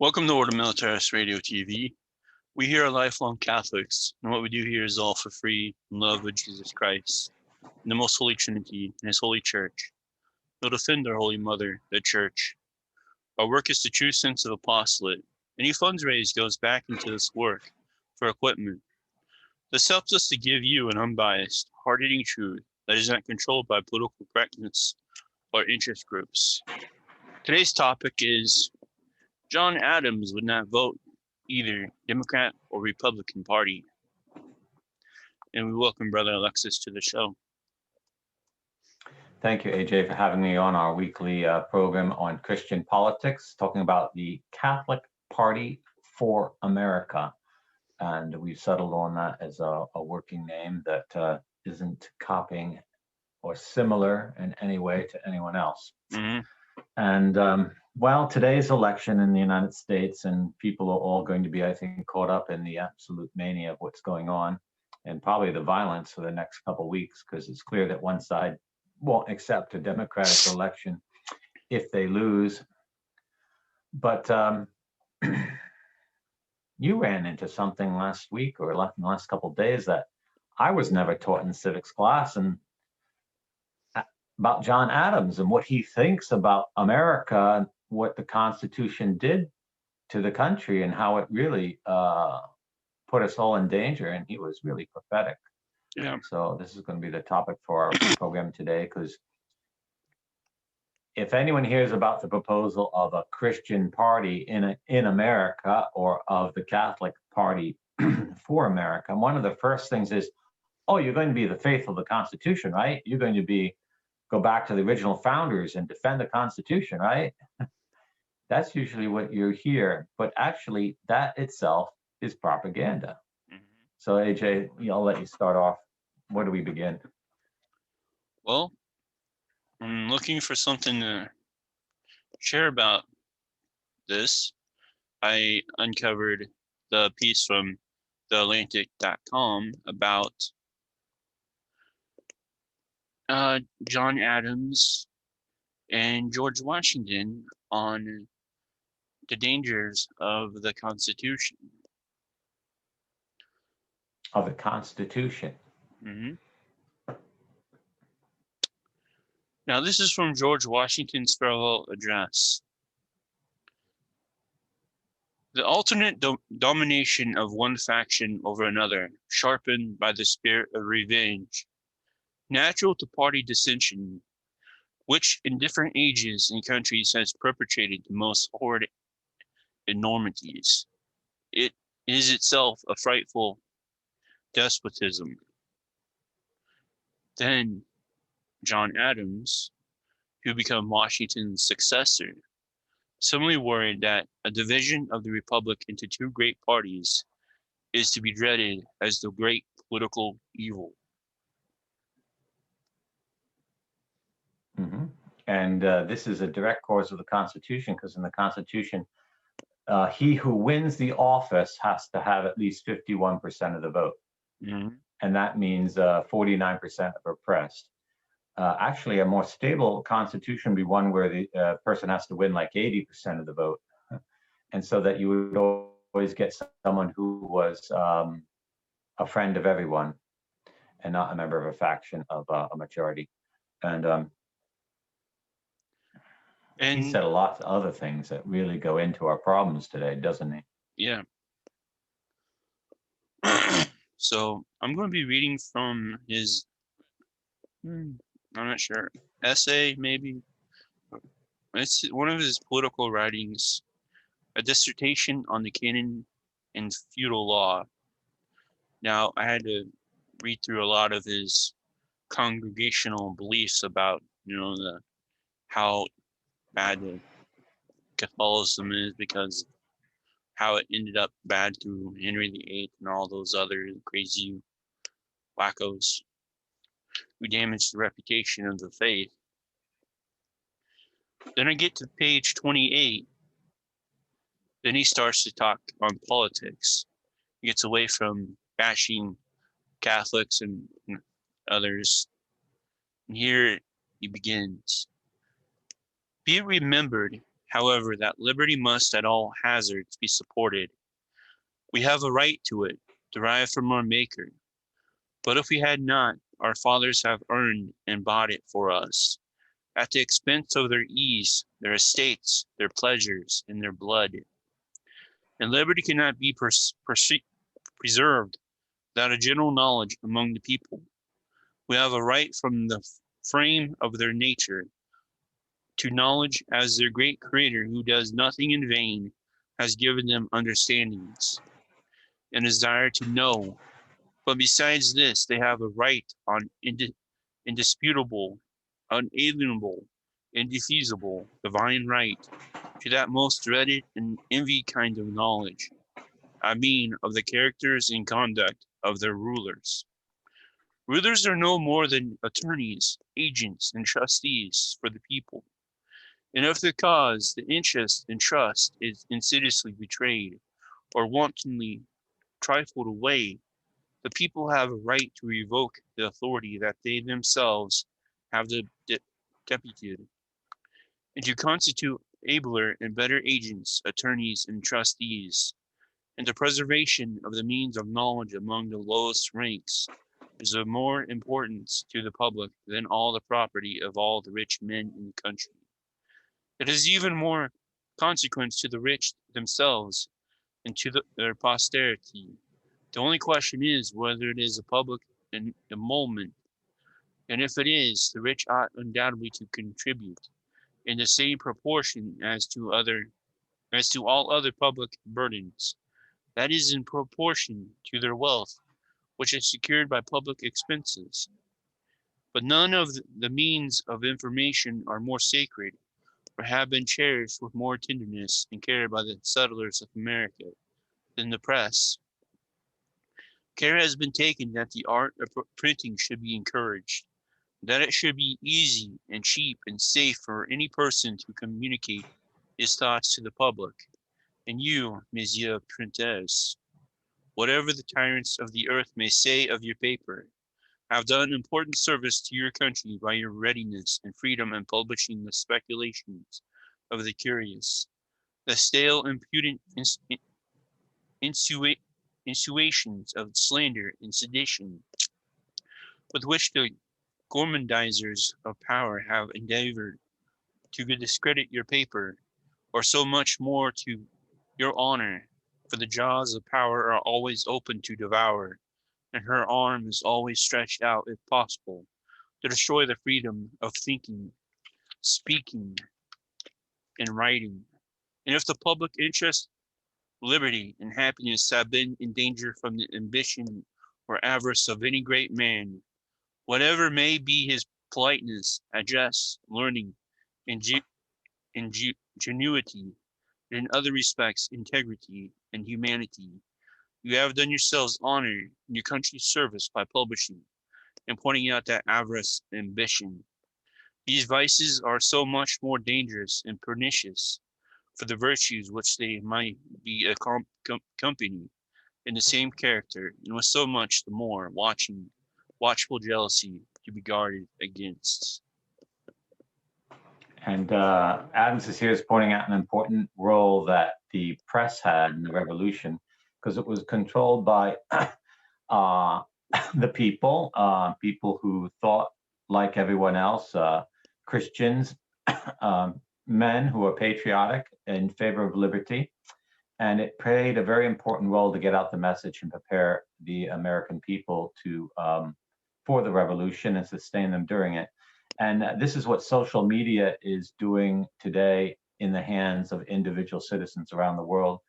Welcome to Order Militaris Radio TV. We here are lifelong Catholics, and what we do here is all for free in love with Jesus Christ, and the most holy Trinity, and His holy Church. We'll defend our Holy Mother, the Church. Our work is the true sense of apostolate. Any funds raised goes back into this work for equipment. This helps us to give you an unbiased, hard-hitting truth that is not controlled by political correctness or interest groups. Today's topic is John Adams would not vote either Democrat or Republican Party. And we welcome Brother Alexis to the show. Thank you, AJ, for having me on our weekly program on Christian politics, talking about the Catholic Party for America. And we've settled on that as a working name that isn't copying or similar in any way to anyone else. Mm-hmm. And well, today's election in the United States, and people are all going to be, I think, caught up in the absolute mania of what's going on, and probably the violence for the next couple of weeks, because it's clear that one side won't accept a Democratic election if they lose. But you ran into something last week or in the last couple of days that I was never taught in civics class, and about John Adams and what he thinks about America and what the Constitution did to the country and how it really put us all in danger. And he was really prophetic. Yeah. So this is going to be the topic for our program today, because if anyone hears about the proposal of a Christian party in America, or of the Catholic Party for America, one of the first things is, oh, you're going to be the faithful of the Constitution, right? You're going to go back to the original founders and defend the Constitution, right? That's usually what you hear, but actually that itself is propaganda. Mm-hmm. So AJ, I'll let you start off. Where do we begin? Well, I'm looking for something to share about this. I uncovered the piece from theatlantic.com about John Adams and George Washington on the dangers of the Constitution. Of the Constitution. Mm-hmm. Now, this is from George Washington's farewell address. The alternate domination of one faction over another, sharpened by the spirit of revenge, natural to party dissension, which in different ages and countries has perpetrated the most horrid enormities. It is itself a frightful despotism. Then John Adams, who became Washington's successor, similarly worried that a division of the Republic into two great parties is to be dreaded as the great political evil. Mm-hmm. And this is a direct cause of the Constitution, because in the Constitution, he who wins the office has to have at least 51% of the vote. Mm-hmm. And that means 49% are oppressed. Actually, a more stable constitution would be one where the person has to win like 80% of the vote. And so that you would always get someone who was a friend of everyone and not a member of a faction of a majority. And he said a lot of other things that really go into our problems today, doesn't he? Yeah. So I'm going to be reading from his, I'm not sure, essay maybe. It's one of his political writings, a dissertation on the canon and feudal law. Now, I had to read through a lot of his congregational beliefs about, how bad the Catholicism is, because how it ended up bad through Henry VIII and all those other crazy wackos who damaged the reputation of the faith. Then I get to page 28. Then he starts to talk on politics. He gets away from bashing Catholics and others. And here he begins. Be it remembered, However, that liberty must at all hazards be supported. We have a right to it, derived from our Maker. But if we had not, our fathers have earned and bought it for us, at the expense of their ease, their estates, their pleasures, and their blood. And liberty cannot be preserved without a general knowledge among the people. We have a right from the frame of their nature to knowledge, as their great Creator, who does nothing in vain, has given them understandings and desire to know. But besides this, they have a right on indisputable, unalienable, indefeasible, divine right to that most dreaded and envied kind of knowledge, I mean of the characters and conduct of their rulers. Rulers are no more than attorneys, agents, and trustees for the people. And if the cause, the interest, and trust is insidiously betrayed or wantonly trifled away, the people have a right to revoke the authority that they themselves have deputed, and to constitute abler and better agents, attorneys, and trustees. And the preservation of the means of knowledge among the lowest ranks is of more importance to the public than all the property of all the rich men in the country. It is even more consequence to the rich themselves and to their posterity. The only question is whether it is a public emolument, and if it is, the rich ought undoubtedly to contribute in the same proportion as to all other public burdens. That is, in proportion to their wealth, which is secured by public expenses. But none of the means of information are more sacred, or have been cherished with more tenderness and care by the settlers of America than the press. Care has been taken that the art of printing should be encouraged, that it should be easy and cheap and safe for any person to communicate his thoughts to the public. And you, Monsieur Printers, whatever the tyrants of the earth may say of your paper, have done important service to your country by your readiness and freedom in publishing the speculations of the curious, the stale, impudent insinuations of slander and sedition, with which the gormandizers of power have endeavored to discredit your paper, or so much more to your honor, for the jaws of power are always open to devour, and her arm is always stretched out, if possible, to destroy the freedom of thinking, speaking, and writing. And if the public interest, liberty, and happiness have been in danger from the ambition or avarice of any great man, whatever may be his politeness, address, learning, ingenuity, and in other respects integrity and humanity, you have done yourselves honor in your country's service by publishing and pointing out that avarice and ambition. These vices are so much more dangerous and pernicious for the virtues which they might be accompanied in the same character, and with so much the more watchful jealousy to be guarded against. And Adams is here is pointing out an important role that the press had in the revolution, because it was controlled by the people, people who thought like everyone else, Christians, men who are patriotic in favor of liberty. And it played a very important role to get out the message and prepare the American people to for the revolution and sustain them during it. And this is what social media is doing today in the hands of individual citizens around the world,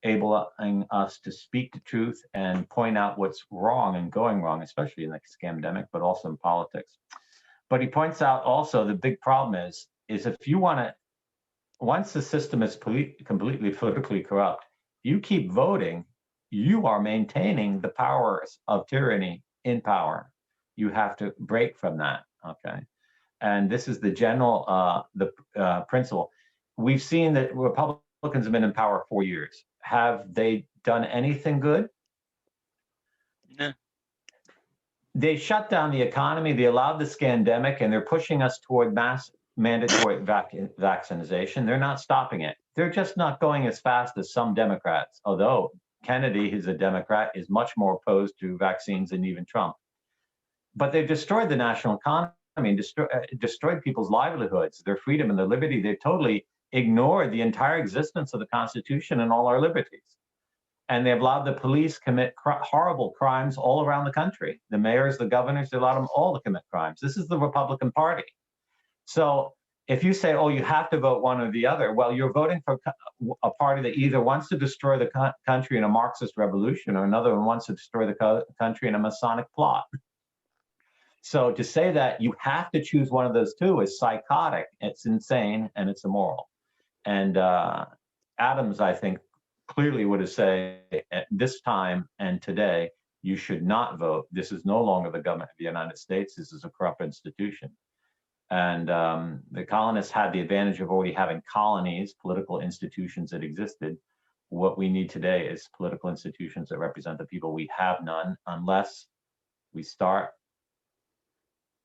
enabling us to speak the truth and point out what's wrong and going wrong, especially in the scandemic, but also in politics. But he points out also the big problem is if you want to, once the system is completely politically corrupt, you keep voting, you are maintaining the powers of tyranny in power. You have to break from that, okay? And this is the general principle. We've seen that Republicans have been in power 4 years. Have they done anything good? No. They shut down the economy, they allowed the scandemic, and they're pushing us toward mass mandatory vaccination. They're not stopping it. They're just not going as fast as some Democrats, although Kennedy, who's a Democrat, is much more opposed to vaccines than even Trump. But they've destroyed the national economy and destroyed people's livelihoods, their freedom and their liberty. They've totally ignored the entire existence of the Constitution and all our liberties. And they've allowed the police commit horrible crimes all around the country. The mayors, the governors, they allowed them all to commit crimes. This is the Republican Party. So if you say, oh, you have to vote one or the other, well, you're voting for a party that either wants to destroy the country in a Marxist revolution or another one wants to destroy the country in a Masonic plot. So to say that you have to choose one of those two is psychotic, it's insane, and it's immoral. And Adams, I think, clearly would have said at this time and today, you should not vote. This is no longer the government of the United States. This is a corrupt institution. And the colonists had the advantage of already having colonies, political institutions that existed. What we need today is political institutions that represent the people. We have none unless we start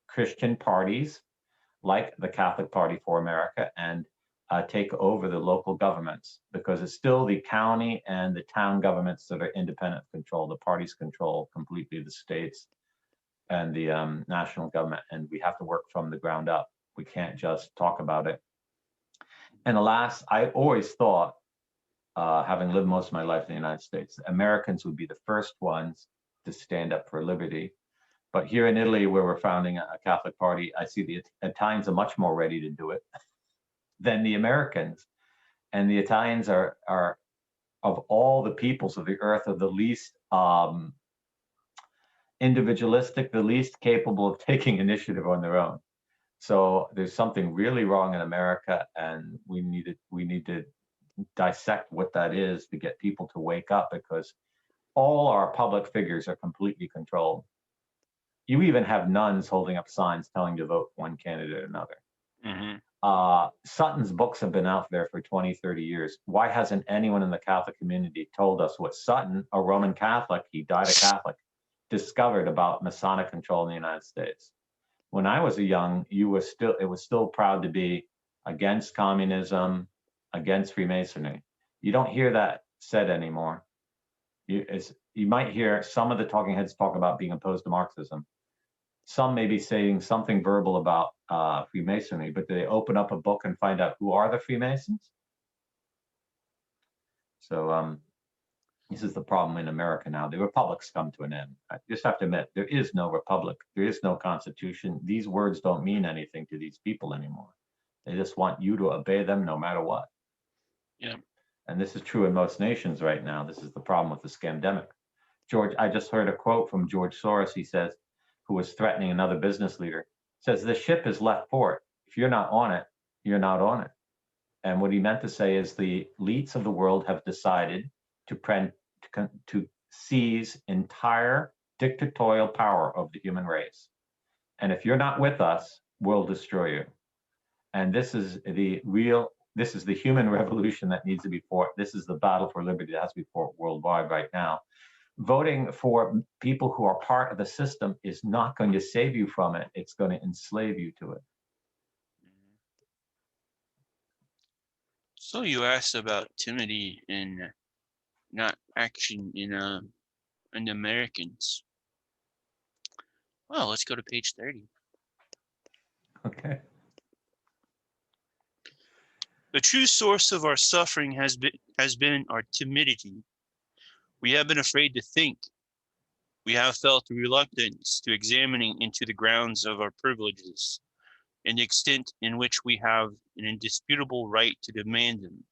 Christian parties like the Catholic Party for America and take over the local governments, because it's still the county and the town governments that are independent of control. The parties control completely the states and the national government, and we have to work from the ground up. We can't just talk about it. And alas, I always thought, having lived most of my life in the United States, Americans would be the first ones to stand up for liberty. But here in Italy, where we're founding a Catholic party, I see the Italians are much more ready to do it than the Americans. And the Italians are of all the peoples of the earth, are the least individualistic, the least capable of taking initiative on their own. So there's something really wrong in America, and we need to dissect what that is to get people to wake up, because all our public figures are completely controlled. You even have nuns holding up signs telling you to vote one candidate or another. Mm-hmm. Sutton's books have been out there for 20, 30 years. Why hasn't anyone in the Catholic community told us what Sutton, a Roman Catholic, he died a Catholic, discovered about Masonic control in the United States? When I was young, it was still proud to be against communism, against Freemasonry. You don't hear that said anymore. You might hear some of the talking heads talk about being opposed to Marxism. Some may be saying something verbal about Freemasonry, but do they open up a book and find out who are the Freemasons? So this is the problem in America now. The republic's come to an end. I just have to admit, there is no republic. There is no constitution. These words don't mean anything to these people anymore. They just want you to obey them no matter what. Yeah. And this is true in most nations right now. This is the problem with the scamdemic. I just heard a quote from George Soros. He says, who was threatening another business leader, says, the ship has left port. If you're not on it, you're not on it. And what he meant to say is the elites of the world have decided to seize entire dictatorial power of the human race. And if you're not with us, we'll destroy you. And this is the human revolution that needs to be fought. This is the battle for liberty that has to be fought worldwide right now. Voting for people who are part of the system is not going to save you from it. It's going to enslave you to it. So you asked about timidity and not action in the Americans. Well, let's go to page 30. Okay. The true source of our suffering has been our timidity. We have been afraid to think. We have felt reluctance to examining into the grounds of our privileges and the extent in which we have an indisputable right to demand them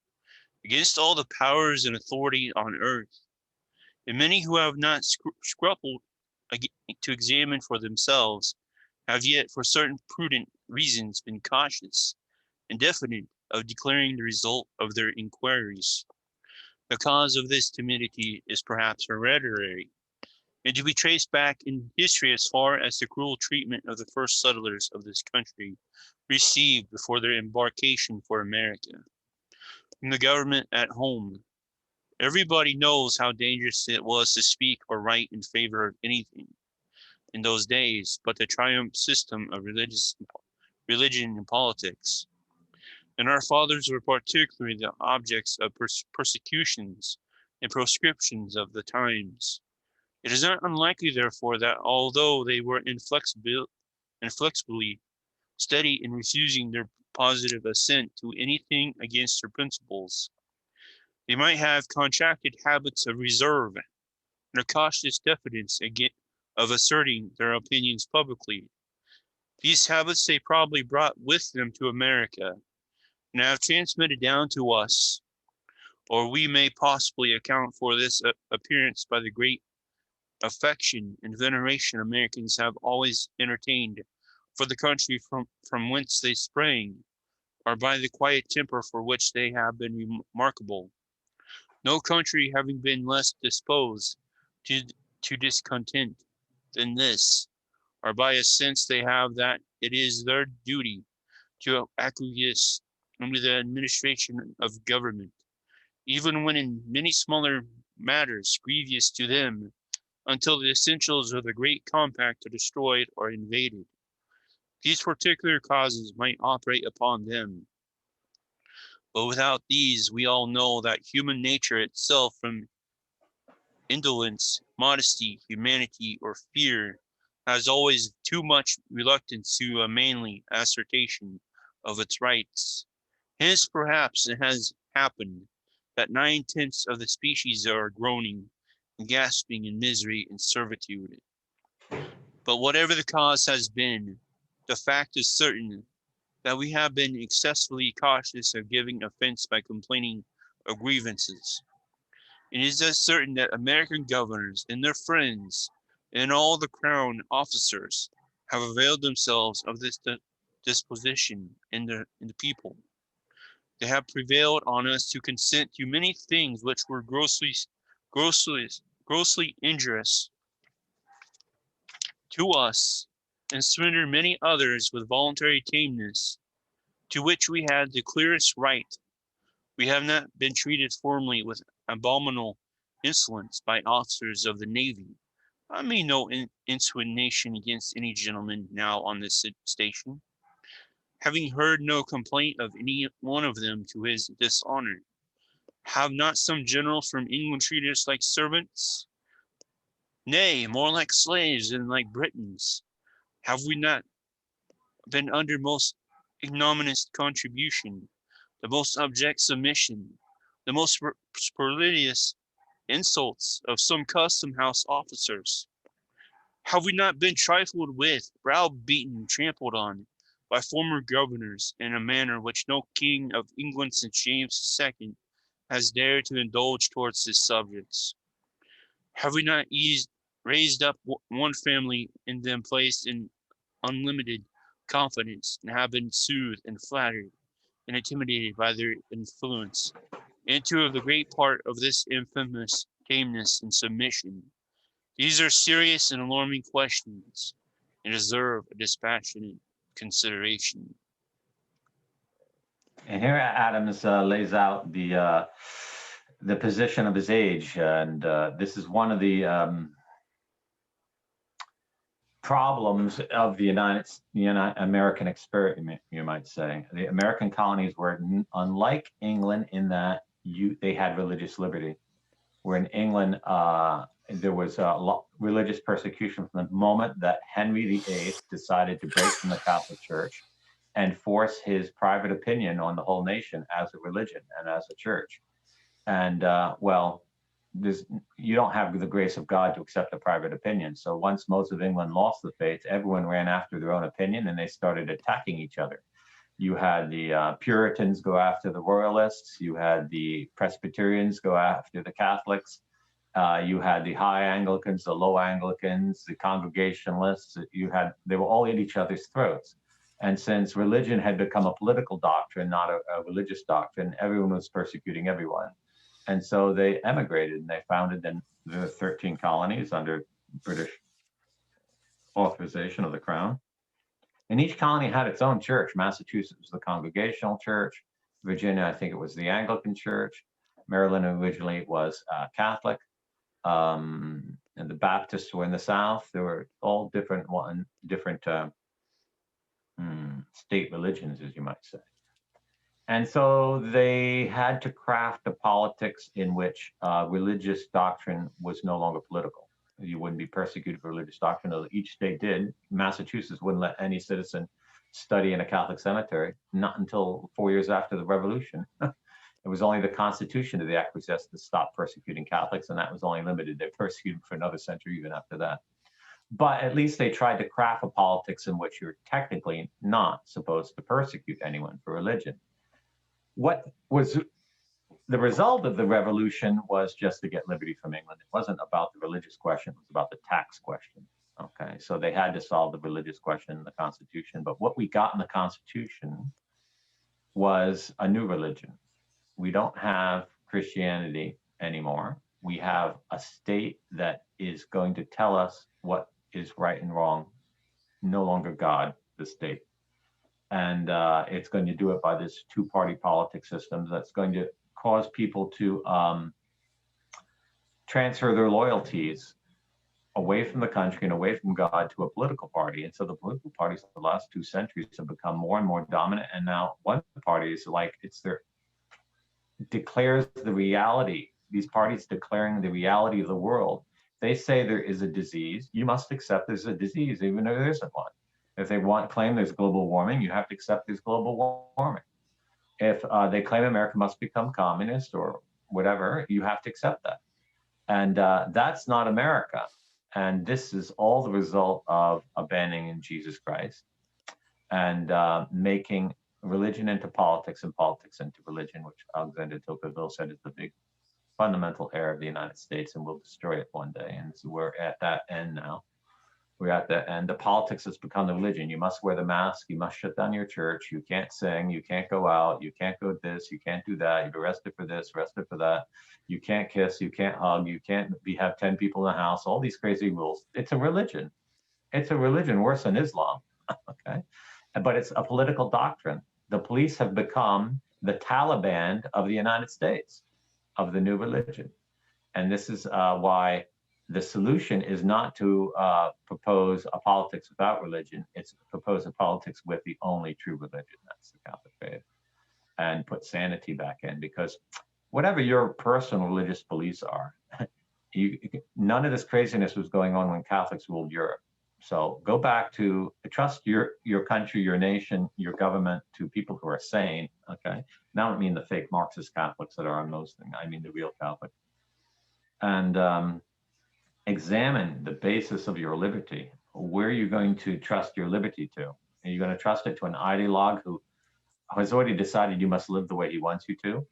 against all the powers and authority on earth. And many who have not scrupled to examine for themselves have yet for certain prudent reasons been cautious and definite of declaring the result of their inquiries. The cause of this timidity is perhaps hereditary, and to be traced back in history as far as the cruel treatment of the first settlers of this country received before their embarkation for America. From the government at home, everybody knows how dangerous it was to speak or write in favor of anything in those days but the triumph system of religious religion, and politics. And our fathers were particularly the objects of persecutions and proscriptions of the times. It is not unlikely, therefore, that although they were inflexibly steady in refusing their positive assent to anything against their principles, they might have contracted habits of reserve and a cautious diffidence of asserting their opinions publicly. These habits they probably brought with them to America and have transmitted down to us, or we may possibly account for this appearance by the great affection and veneration Americans have always entertained for the country from whence they sprang, or by the quiet temper for which they have been remarkable. No country having been less disposed to discontent than this, or by a sense they have that it is their duty to acquiesce under the administration of government, even when in many smaller matters grievous to them, until the essentials of the great compact are destroyed or invaded. These particular causes might operate upon them. But without these, we all know that human nature itself, from indolence, modesty, humanity, or fear, has always too much reluctance to a manly assertion of its rights. Hence, perhaps, it has happened that 9/10 of the species are groaning and gasping in misery and servitude. But whatever the cause has been, the fact is certain that we have been excessively cautious of giving offense by complaining of grievances. It is as certain that American governors and their friends and all the crown officers have availed themselves of this disposition in the people. They have prevailed on us to consent to many things which were grossly injurious to us, and surrender many others with voluntary tameness, to which we had the clearest right. We have not been treated formerly with abominable insolence by officers of the navy. I mean no insinuation against any gentleman now on this station, having heard no complaint of any one of them to his dishonor. Have not some generals from England treated us like servants? Nay, more like slaves than like Britons. Have we not been under most ignominious contribution, the most abject submission, the most spurious insults of some custom house officers? Have we not been trifled with, browbeaten, trampled on by former governors in a manner which no king of England since James II has dared to indulge towards his subjects? Have we not raised up one family and then placed in unlimited confidence, and have been soothed and flattered and intimidated by their influence into the great part of this infamous tameness and submission? These are serious and alarming questions and deserve a dispassionate consideration. And here Adams lays out the position of his age, and this is one of the problems of the American experiment, you might say. The American colonies were unlike England in that they had religious liberty. Where in England, there was religious persecution from the moment that Henry VIII decided to break from the Catholic Church and force his private opinion on the whole nation as a religion and as a church. And you don't have the grace of God to accept a private opinion. So once most of England lost the faith, everyone ran after their own opinion and they started attacking each other. You had the Puritans go after the Royalists. You had the Presbyterians go after the Catholics. You had the high Anglicans, the low Anglicans, the Congregationalists. They were all at each other's throats. And since religion had become a political doctrine, not a religious doctrine, everyone was persecuting everyone. And so they emigrated and they founded the 13 colonies under British authorization of the Crown. And each colony had its own church. Massachusetts was the Congregational Church. Virginia, I think it was the Anglican Church. Maryland originally was Catholic. And the Baptists were in the South. There were all different state religions, as you might say. And so they had to craft a politics in which religious doctrine was no longer political. You wouldn't be persecuted for religious doctrine, although each state did. Massachusetts wouldn't let any citizen study in a Catholic cemetery, not until 4 years after the Revolution. It was only the Constitution that they acquiesced to stop persecuting Catholics, and that was only limited. They persecuted for another century even after that. But at least they tried to craft a politics in which you're technically not supposed to persecute anyone for religion. What was the result of the revolution was just to get liberty from England. It wasn't about the religious question, it was about the tax question. Okay, so they had to solve the religious question in the Constitution. But what we got in the Constitution was a new religion. We don't have Christianity anymore. We have a state that is going to tell us what is right and wrong, no longer God, the state. And it's going to do it by this two-party politics system that's going to cause people to transfer their loyalties away from the country and away from God to a political party. And so the political parties of the last 2 centuries have become more and more dominant. And now one party is like, declares the reality. These parties declaring the reality of the world. They say there is a disease. You must accept there's a disease, even though there isn't one. If they claim there's global warming, you have to accept there's global warming. If they claim America must become communist or whatever, you have to accept that. And that's not America. And this is all the result of abandoning Jesus Christ and making religion into politics and politics into religion, which Alexander de Tocqueville said is the big fundamental error of the United States, and we'll destroy it one day. And so we're at that end now. We're at the end. The politics has become the religion. You must wear the mask. You must shut down your church. You can't sing. You can't go out. You can't go this. You can't do that. You're arrested for this, arrested for that. You can't kiss. You can't hug. You can't have 10 people in the house. All these crazy rules. It's a religion. It's a religion worse than Islam. Okay, but it's a political doctrine. The police have become the Taliban of the United States, of the new religion. And this is why the solution is not to propose a politics without religion. It's to propose a politics with the only true religion, that's the Catholic faith, and put sanity back in. Because whatever your personal religious beliefs are, none of this craziness was going on when Catholics ruled Europe. So go back to trust your country, your nation, your government to people who are sane. Okay, now I don't mean the fake Marxist Catholics that are on those things. I mean the real Catholic. And examine the basis of your liberty. Where are you going to trust your liberty to? Are you going to trust it to an ideologue who has already decided you must live the way he wants you to?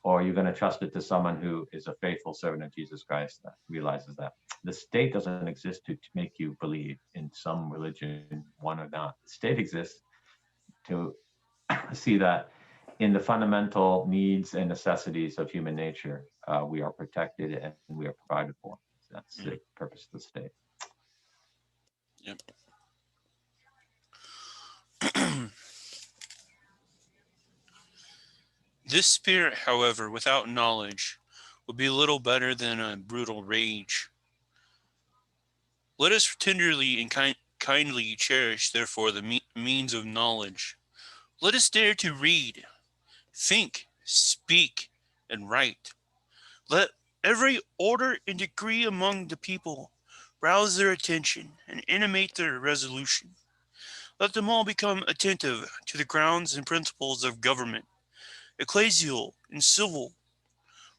Or are you going to trust it to someone who is a faithful servant of Jesus Christ that realizes that the state doesn't exist to make you believe in some religion, one or not. The state exists to see that in the fundamental needs and necessities of human nature, we are protected and we are provided for. That's the purpose of the state. Yep. This spirit, however, without knowledge, would be little better than a brutal rage. Let us tenderly and kindly cherish, therefore, the means of knowledge. Let us dare to read, think, speak, and write. Let every order and decree among the people rouse their attention and animate their resolution. Let them all become attentive to the grounds and principles of government, ecclesial and civil.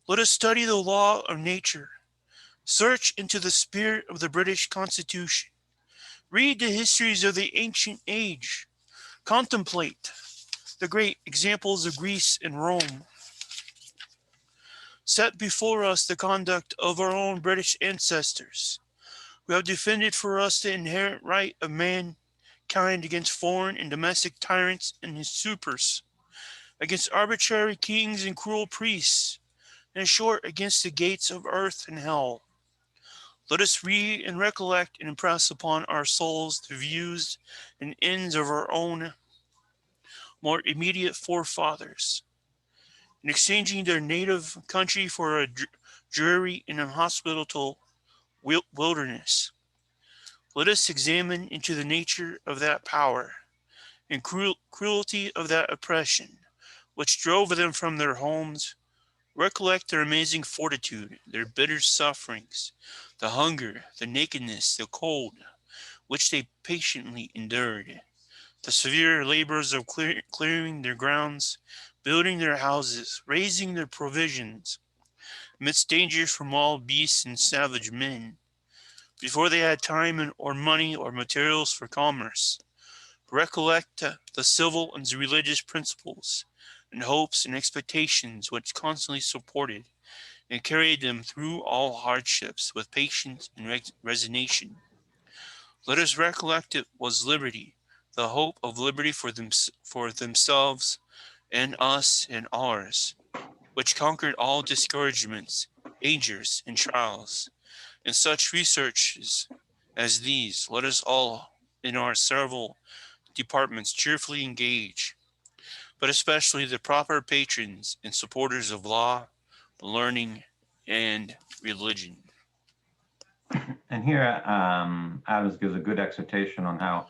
Let us study the law of nature, search into the spirit of the British Constitution, read the histories of the ancient age, contemplate the great examples of Greece and Rome. Set before us the conduct of our own British ancestors, who have defended for us the inherent right of mankind against foreign and domestic tyrants and usurpers, against arbitrary kings and cruel priests, in short, against the gates of earth and hell. Let us read and recollect and impress upon our souls the views and ends of our own more immediate forefathers, in exchanging their native country for a dreary and inhospitable wilderness. Let us examine into the nature of that power and cruelty of that oppression, which drove them from their homes. Recollect their amazing fortitude, their bitter sufferings, the hunger, the nakedness, the cold, which they patiently endured, the severe labors of clearing their grounds, building their houses, raising their provisions, amidst dangers from wild beasts and savage men, before they had time or money or materials for commerce. Recollect the civil and religious principles and hopes and expectations which constantly supported and carried them through all hardships with patience and resignation. Let us recollect it was liberty, the hope of liberty for themselves and us and ours, which conquered all discouragements, dangers, and trials. In such researches as these, let us all in our several departments cheerfully engage, but especially the proper patrons and supporters of law, learning, and religion. And here, Adams gives a good exhortation on how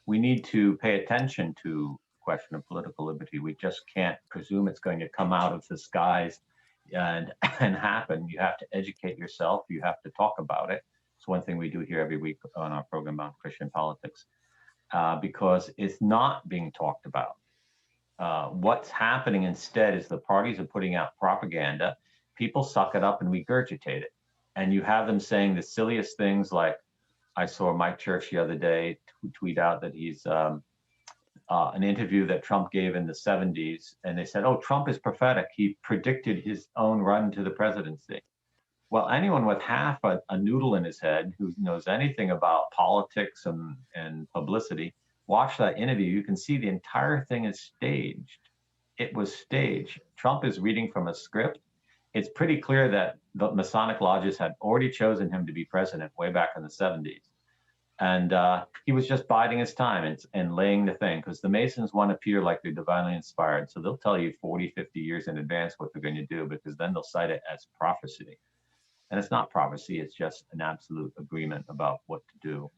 we need to pay attention to the question of political liberty. We just can't presume it's going to come out of the skies and happen. You have to educate yourself. You have to talk about it. It's one thing we do here every week on our program on Christian politics, because it's not being talked about. What's happening instead is the parties are putting out propaganda. People suck it up and regurgitate it. And you have them saying the silliest things, like I saw Mike Church the other day tweet out that he's an interview that Trump gave in the 70s. And they said, oh, Trump is prophetic. He predicted his own run to the presidency. Well, anyone with half a noodle in his head who knows anything about politics and publicity, watch that interview. You can see the entire thing is staged. It was staged. Trump is reading from a script. It's pretty clear that the Masonic lodges had already chosen him to be president way back in the 70s. And he was just biding his time and laying the thing, because the Masons want to appear like they're divinely inspired. So they'll tell you 40, 50 years in advance what they're going to do, because then they'll cite it as prophecy. And it's not prophecy, it's just an absolute agreement about what to do.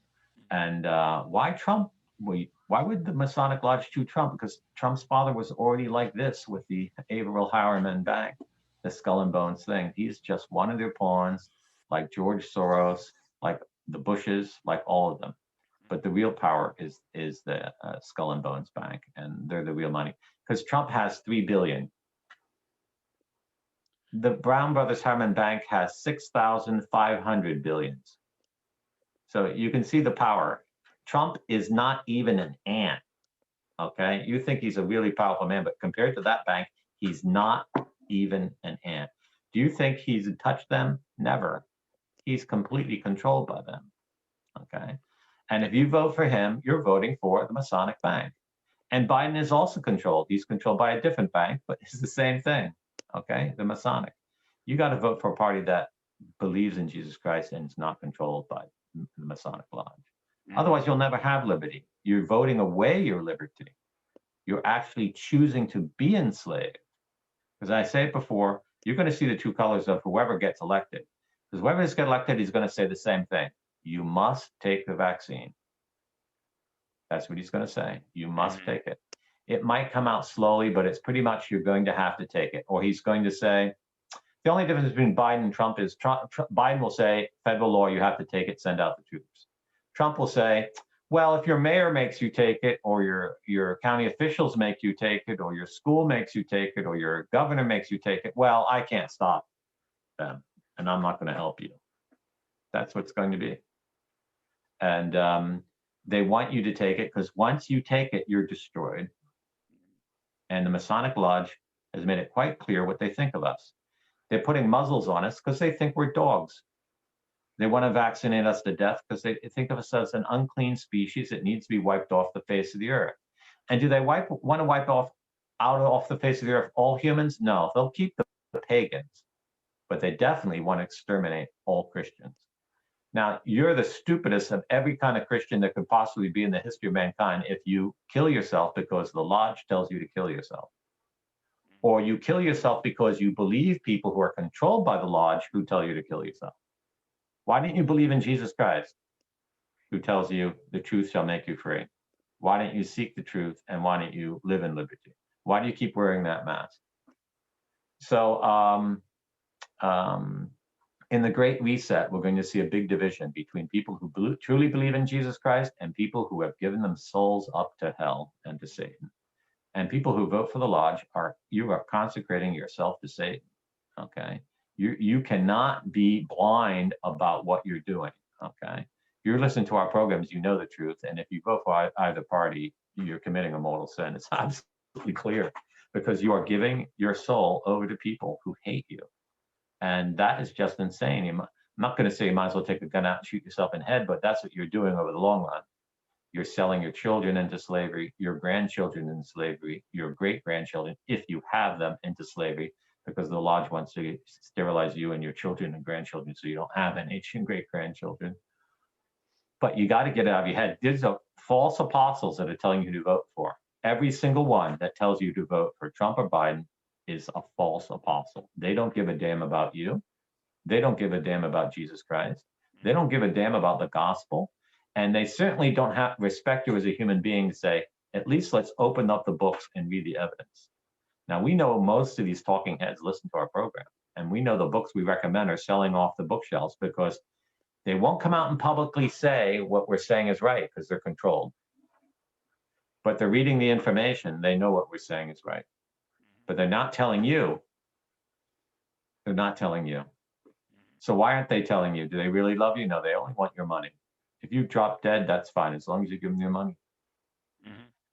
And why Trump? Why would the Masonic Lodge choose Trump? Because Trump's father was already like this with the Averill Harriman Bank, the Skull and Bones thing. He's just one of their pawns, like George Soros, like the Bushes, like all of them. But the real power is the Skull and Bones Bank, and they're the real money. Because Trump has $3 billion. The Brown Brothers Harriman Bank has 6,500 billions. So you can see the power. Trump is not even an ant. Okay, you think he's a really powerful man, but compared to that bank, he's not even an ant. Do you think he's touched them? Never. He's completely controlled by them. Okay, and if you vote for him, you're voting for the Masonic Bank. And Biden is also controlled. He's controlled by a different bank, but it's the same thing. Okay, the Masonic. You got to vote for a party that believes in Jesus Christ and is not controlled by the Masonic Lodge. Otherwise, you'll never have liberty. You're voting away your liberty. You're actually choosing to be enslaved. As I said before, you're going to see the two colors of whoever gets elected. Because whoever gets elected, he's going to say the same thing. You must take the vaccine. That's what he's going to say. You must take it. It might come out slowly, but it's pretty much you're going to have to take it. Or he's going to say, the only difference between Biden and Trump is Biden will say, federal law, you have to take it, send out the troops. Trump will say, well, if your mayor makes you take it, or your county officials make you take it, or your school makes you take it, or your governor makes you take it, well, I can't stop them, and I'm not going to help you. That's what's going to be. And they want you to take it, because once you take it, you're destroyed. And the Masonic Lodge has made it quite clear what they think of us. They're putting muzzles on us because they think we're dogs. They want to vaccinate us to death because they think of us as an unclean species that needs to be wiped off the face of the earth. And do they want to wipe off the face of the earth all humans? No, they'll keep the pagans, but they definitely want to exterminate all Christians. Now, you're the stupidest of every kind of Christian that could possibly be in the history of mankind if you kill yourself because the lodge tells you to kill yourself. Or you kill yourself because you believe people who are controlled by the lodge who tell you to kill yourself. Why didn't you believe in Jesus Christ, who tells you the truth shall make you free? Why don't you seek the truth, and why don't you live in liberty? Why do you keep wearing that mask? So in the Great Reset, we're going to see a big division between people who truly believe in Jesus Christ and people who have given them souls up to hell and to Satan. And people who vote for the Lodge you are consecrating yourself to Satan. Okay, you cannot be blind about what you're doing. Okay, you listen to our programs, you know the truth, and if you vote for either party, you're committing a mortal sin. It's absolutely clear, because you are giving your soul over to people who hate you. And that is just insane. I'm not going to say you might as well take a gun out and shoot yourself in the head, but that's what you're doing over the long run. You're selling your children into slavery, your grandchildren into slavery, your great-grandchildren, if you have them, into slavery, because the Lodge wants to sterilize you and your children and grandchildren so you don't have any great-grandchildren. But you got to get it out of your head. These are false apostles that are telling you to vote for. Every single one that tells you to vote for Trump or Biden is a false apostle. They don't give a damn about you. They don't give a damn about Jesus Christ. They don't give a damn about the gospel. And they certainly don't have respect you as a human being to say, at least let's open up the books and read the evidence. Now, we know most of these talking heads listen to our program, and we know the books we recommend are selling off the bookshelves because they won't come out and publicly say what we're saying is right because they're controlled. But they're reading the information. They know what we're saying is right. But they're not telling you. They're not telling you. So why aren't they telling you? Do they really love you? No, they only want your money. If you drop dead, that's fine, as long as you give them your money.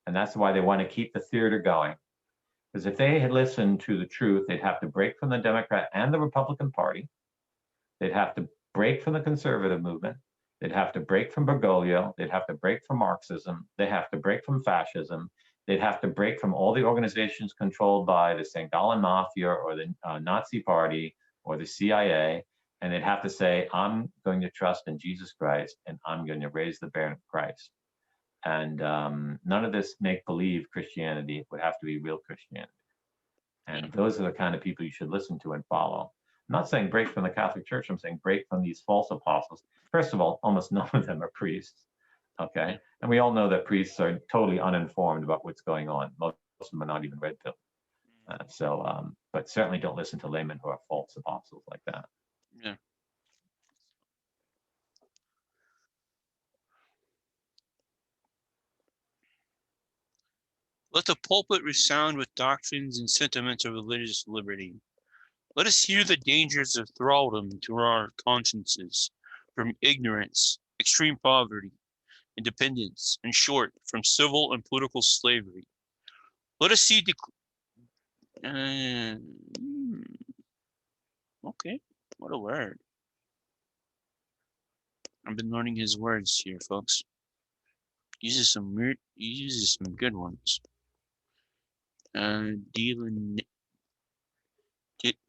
And that's why they want to keep the theater going. Because if they had listened to the truth, they'd have to break from the Democrat and the Republican Party. They'd have to break from the conservative movement. They'd have to break from Bergoglio. They'd have to break from Marxism. They have to break from fascism. They'd have to break from all the organizations controlled by the St. Gallen Mafia or the Nazi Party or the CIA. And they'd have to say, I'm going to trust in Jesus Christ, and I'm going to raise the banner of Christ. And none of this make-believe Christianity. It would have to be real Christianity. And those are the kind of people you should listen to and follow. I'm not saying break from the Catholic Church. I'm saying break from these false apostles. First of all, almost none of them are priests. Okay. And we all know that priests are totally uninformed about what's going on. Most of them are not even red-pilled. But certainly don't listen to laymen who are false apostles like that. Yeah. Let the pulpit resound with doctrines and sentiments of religious liberty. Let us hear the dangers of thraldom to our consciences, from ignorance, extreme poverty, and dependence, in short, from civil and political slavery. Let us see okay, what a word. I've been learning his words here, folks. He uses some good ones.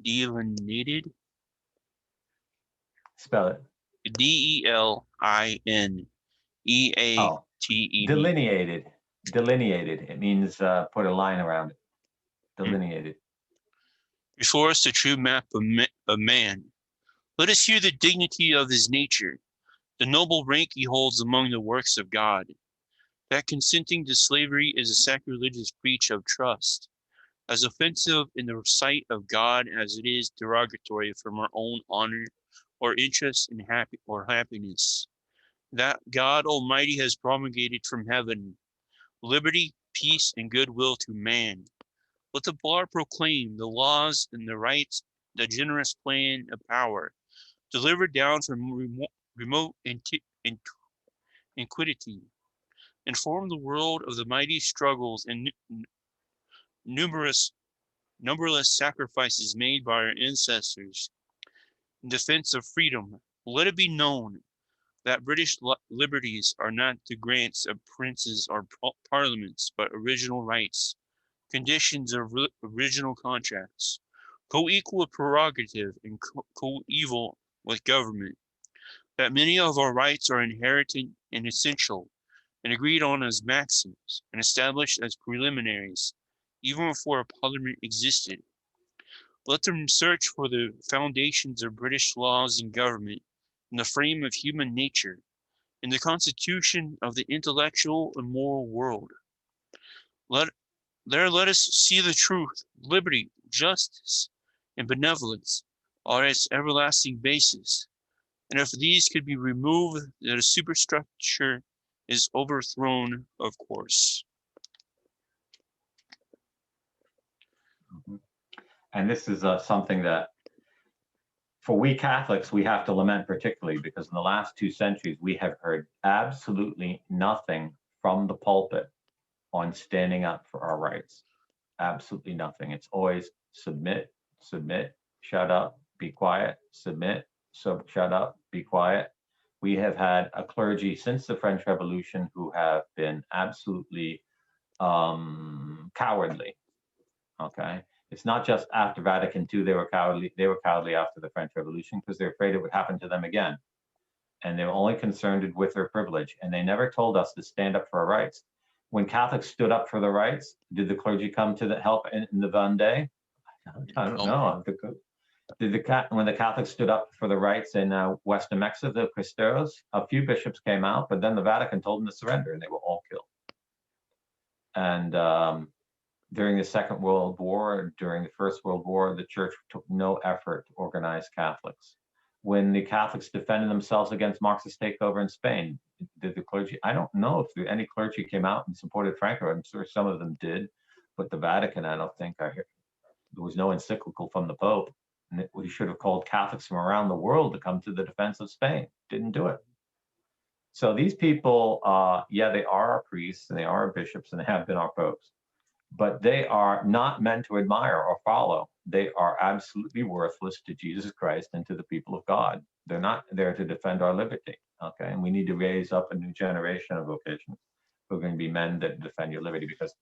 Delineated. Spell it. D-E-L-I-N-E-A-T-E-D. Delineated. Delineated. It means put a line around it. Delineated. Before us the true map of man. Let us hear the dignity of his nature, the noble rank he holds among the works of God. That consenting to slavery is a sacrilegious breach of trust, as offensive in the sight of God as it is derogatory from our own honor or interest in happiness. That God Almighty has promulgated from heaven, liberty, peace, and goodwill to man. Let the bar proclaim the laws and the rights, the generous plan of power, delivered down from remote antiquity. Inform the world of the mighty struggles and numberless sacrifices made by our ancestors in defense of freedom. Let it be known that British liberties are not the grants of princes or parliaments, but original rights, conditions of original contracts, co-equal prerogative and co-equal with government. That many of our rights are inherited and essential, and agreed on as maxims, and established as preliminaries, even before a parliament existed. Let them search for the foundations of British laws and government in the frame of human nature, in the constitution of the intellectual and moral world. Let us see the truth, liberty, justice, and benevolence are its everlasting basis. And if these could be removed, the superstructure is overthrown, of course. And this is something that, for we Catholics, we have to lament particularly, because in the last 2 centuries, we have heard absolutely nothing from the pulpit on standing up for our rights. Absolutely nothing. It's always submit, submit, shut up, be quiet, submit, shut up, be quiet. We have had a clergy since the French Revolution who have been absolutely cowardly. Okay. It's not just after Vatican II they were cowardly. They were cowardly after the French Revolution because they're afraid it would happen to them again. And they were only concerned with their privilege. And they never told us to stand up for our rights. When Catholics stood up for their rights, did the clergy come to the help in the Vendée? I don't know. When the Catholics stood up for the rights in Western Mexico, the Cristeros, a few bishops came out, but then the Vatican told them to surrender, and they were all killed. And during the Second World War, during the First World War, the church took no effort to organize Catholics. When the Catholics defended themselves against Marxist takeover in Spain, did the clergy? I don't know if any clergy came out and supported Franco. I'm sure some of them did, but the Vatican, I don't think I heard. There was no encyclical from the Pope. And we should have called Catholics from around the world to come to the defense of Spain. Didn't do it. So these people, yeah, they are our priests and they are our bishops and they have been our popes, but they are not meant to admire or follow. They are absolutely worthless to Jesus Christ and to the people of God. They're not there to defend our liberty, okay? And we need to raise up a new generation of vocations who are going to be men that defend your liberty, because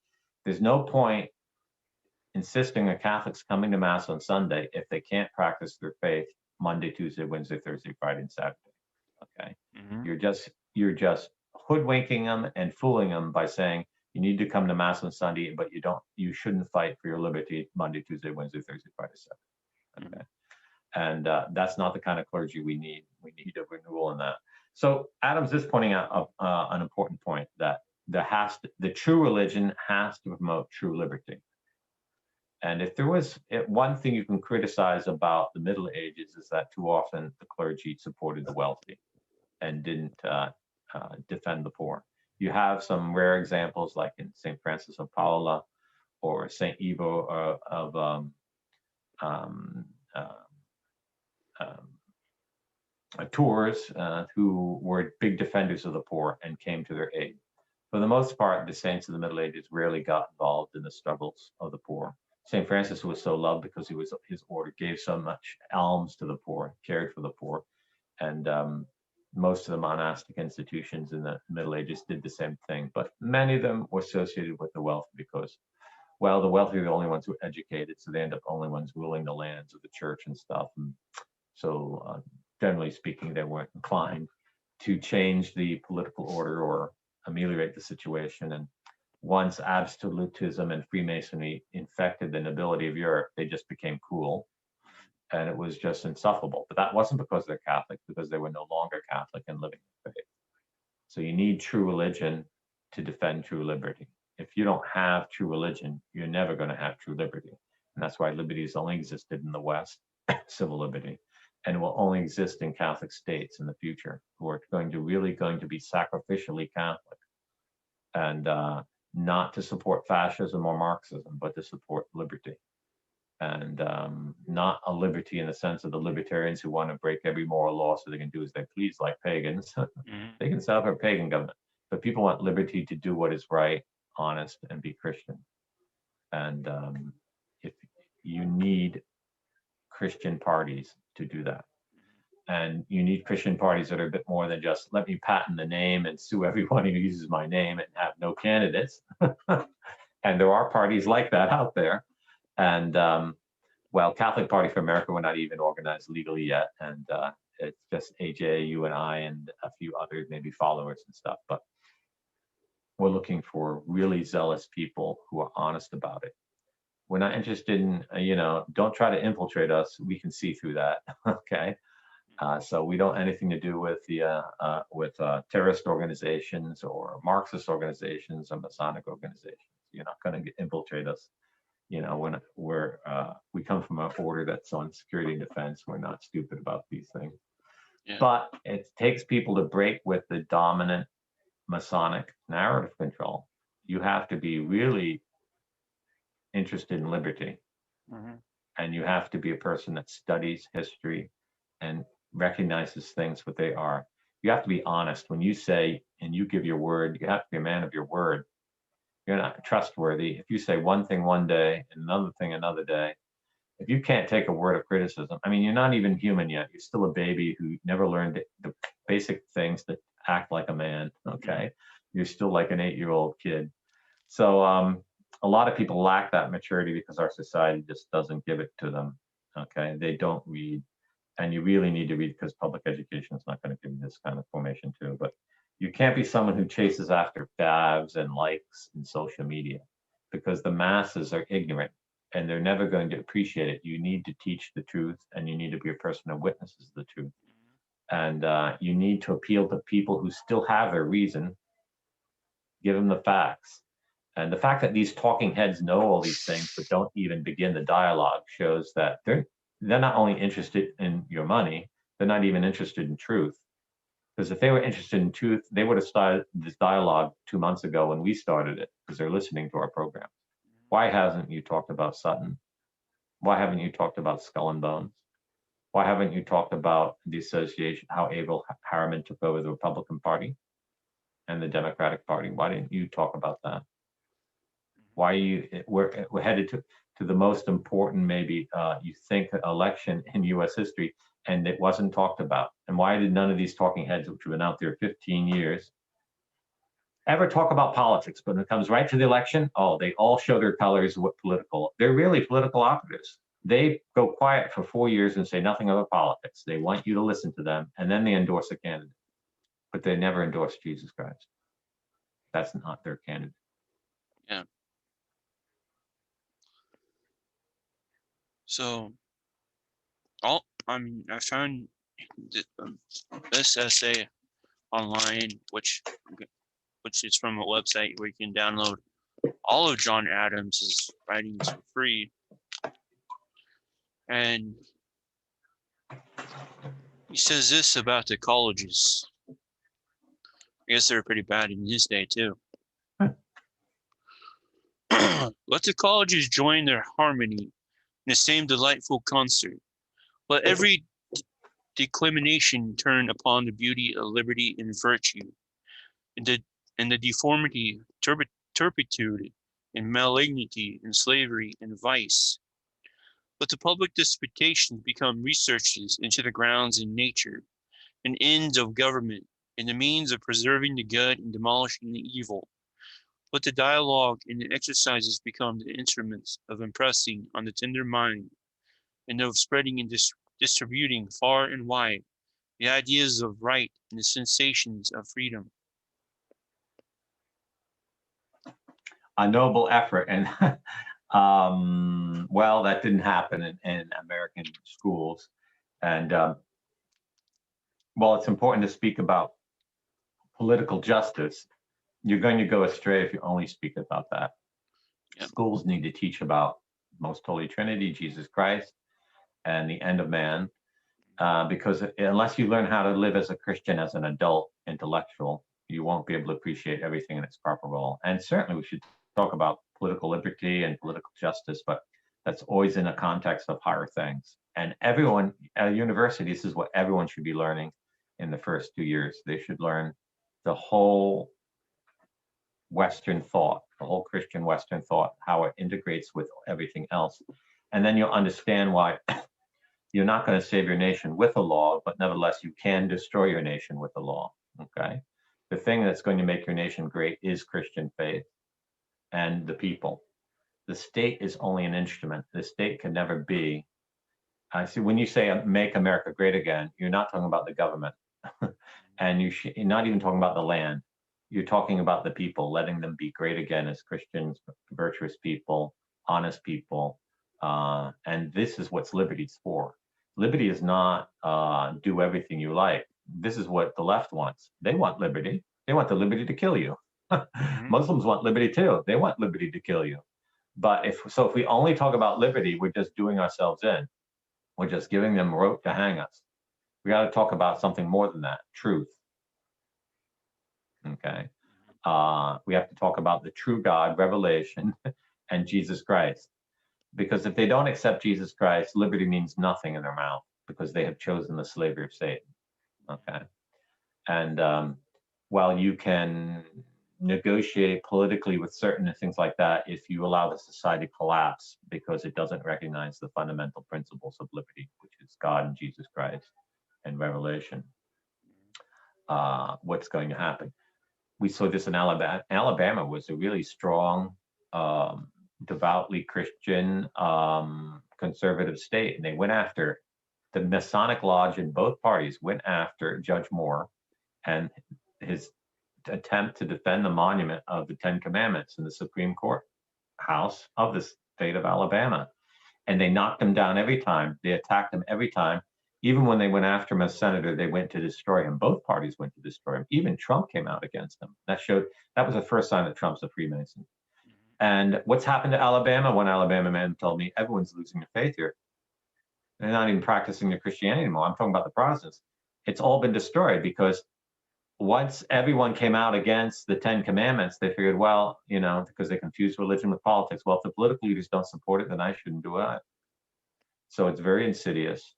there's no point insisting on Catholics coming to Mass on Sunday if they can't practice their faith Monday, Tuesday, Wednesday, Thursday, Friday, and Saturday, okay? You're just hoodwinking them and fooling them by saying, you need to come to Mass on Sunday, but you shouldn't fight for your liberty Monday, Tuesday, Wednesday, Thursday, Friday, Saturday. Okay. And that's not the kind of clergy we need. We need a renewal in that. So Adams is pointing out an important point, that the true religion has to promote true liberty. And if there was one thing you can criticize about the Middle Ages, is that too often the clergy supported the wealthy and didn't defend the poor. You have some rare examples like in St. Francis of Paola or St. Ivo of Tours, who were big defenders of the poor and came to their aid. For the most part, the saints of the Middle Ages rarely got involved in the struggles of the poor. St. Francis was so loved because his order gave so much alms to the poor, cared for the poor, and most of the monastic institutions in the Middle Ages did the same thing, but many of them were associated with the wealthy because, well, the wealthy are the only ones who are educated, so they end up only ones ruling the lands of the church and stuff. And so generally speaking, they weren't inclined to change the political order or ameliorate the situation. And once absolutism and Freemasonry infected the nobility of Europe, they just became cool. And it was just insufferable. But that wasn't because they're Catholic, because they were no longer Catholic and living in faith. So you need true religion to defend true liberty. If you don't have true religion, you're never going to have true liberty. And that's why liberty has only existed in the West, civil liberty, and will only exist in Catholic states in the future, who are really going to be sacrificially Catholic, and not to support fascism or Marxism, but to support liberty. And not a liberty in the sense of the libertarians who want to break every moral law so they can do as they please, like pagans. They can set up a pagan government, but people want liberty to do what is right, honest, and be Christian. And if you need Christian parties to do that, and you need Christian parties that are a bit more than just let me patent the name and sue everyone who uses my name and have no candidates. And there are parties like that out there. And well, Catholic Party for America, we're not even organized legally yet. And it's just AJ, you and I, and a few others, maybe followers and stuff. But we're looking for really zealous people who are honest about it. We're not interested in, don't try to infiltrate us. We can see through that, okay? So we don't anything to do with the terrorist organizations or Marxist organizations or Masonic organizations. You're not going to infiltrate us. When we come from an order that's on security and defense, we're not stupid about these things. Yeah. But it takes people to break with the dominant Masonic narrative control. You have to be really interested in liberty. Mm-hmm. And you have to be a person that studies history and recognizes things what they are. You have to be honest. When you say and you give your word, you have to be a man of your word. You're not trustworthy. If you say one thing one day and another thing another day, if you can't take a word of criticism, I mean, you're not even human yet. You're still a baby who never learned the basic things that act like a man, okay? You're still like an 8-year-old kid. So a lot of people lack that maturity because our society just doesn't give it to them, okay? They don't read. And you really need to read because public education is not going to give you this kind of formation too. But you can't be someone who chases after fads and likes in social media because the masses are ignorant and they're never going to appreciate it. You need to teach the truth and you need to be a person that witnesses the truth. And you need to appeal to people who still have a reason, give them the facts. And the fact that these talking heads know all these things but don't even begin the dialogue shows that they're not only interested in your money, they're not even interested in truth. Because if they were interested in truth, they would have started this dialogue 2 months ago when we started it, because they're listening to our program. Why hasn't you talked about Sutton? Why haven't you talked about Skull and Bones? Why haven't you talked about the association, how Averell Harriman took over the Republican Party and the Democratic Party? Why didn't you talk about that? Why we're headed to the most important, maybe you think, election in U.S. history, and it wasn't talked about. And why did none of these talking heads, which have been out there 15 years, ever talk about politics? But when it comes right to the election, oh, they all show their colors. What political? They're really political operatives. They go quiet for 4 years and say nothing about politics. They want you to listen to them, and then they endorse a candidate. But they never endorse Jesus Christ. That's not their candidate. Yeah. So, I found this essay online, which is from a website where you can download all of John Adams' writings for free. And he says this about the colleges. I guess they were pretty bad in his day too. Let the colleges join their harmony in the same delightful concert. Let every declination turn upon the beauty of liberty and virtue, and the deformity, turpitude, and malignity, and slavery, and vice. Let the public disputations become researches into the grounds in nature, and ends of government, and the means of preserving the good and demolishing the evil. Let the dialogue and the exercises become the instruments of impressing on the tender mind, and of spreading and distributing far and wide the ideas of right and the sensations of freedom. A noble effort. And well, that didn't happen in American schools. And well, it's important to speak about political justice. You're going to go astray if you only speak about that. Yep. Schools need to teach about Most Holy Trinity, Jesus Christ, and the end of man. Because unless you learn how to live as a Christian, as an adult intellectual, you won't be able to appreciate everything in its proper role. And certainly we should talk about political liberty and political justice, but that's always in a context of higher things. And everyone at university, this is what everyone should be learning in the first 2 years. They should learn the whole Western thought, the whole Christian Western thought, how it integrates with everything else. And then you'll understand why you're not going to save your nation with a law, but nevertheless, you can destroy your nation with a law, okay? The thing that's going to make your nation great is Christian faith and the people. The state is only an instrument. The state can never be. I see when you say make America great again, you're not talking about the government. And you're not even talking about the land. You're talking about the people, letting them be great again as Christians, virtuous people, honest people. And this is what liberty's for. Liberty is not do everything you like. This is what the left wants. They want liberty. They want the liberty to kill you. Muslims want liberty too. They want liberty to kill you. But if we only talk about liberty, we're just doing ourselves in. We're just giving them rope to hang us. We got to talk about something more than that, truth. Okay. We have to talk about the true God, revelation, and Jesus Christ. Because if they don't accept Jesus Christ, liberty means nothing in their mouth, because they have chosen the slavery of Satan. Okay. And while you can negotiate politically with certain things like that, if you allow the society to collapse because it doesn't recognize the fundamental principles of liberty, which is God and Jesus Christ and revelation, what's going to happen? We saw this in Alabama. Alabama was a really strong, devoutly Christian, conservative state, and they went after the Masonic Lodge in both parties went after Judge Moore and his attempt to defend the monument of the Ten Commandments in the Supreme Court House of the state of Alabama. And they knocked him down every time. They attacked him every time. Even when they went after him as senator, they went to destroy him. Both parties went to destroy him. Even Trump came out against him. That was the first sign that Trump's a Freemason. And what's happened to Alabama? One Alabama man told me, everyone's losing their faith here. They're not even practicing their Christianity anymore. I'm talking about the Protestants. It's all been destroyed because once everyone came out against the Ten Commandments, they figured, well, because they confused religion with politics. Well, if the political leaders don't support it, then I shouldn't do it. So it's very insidious.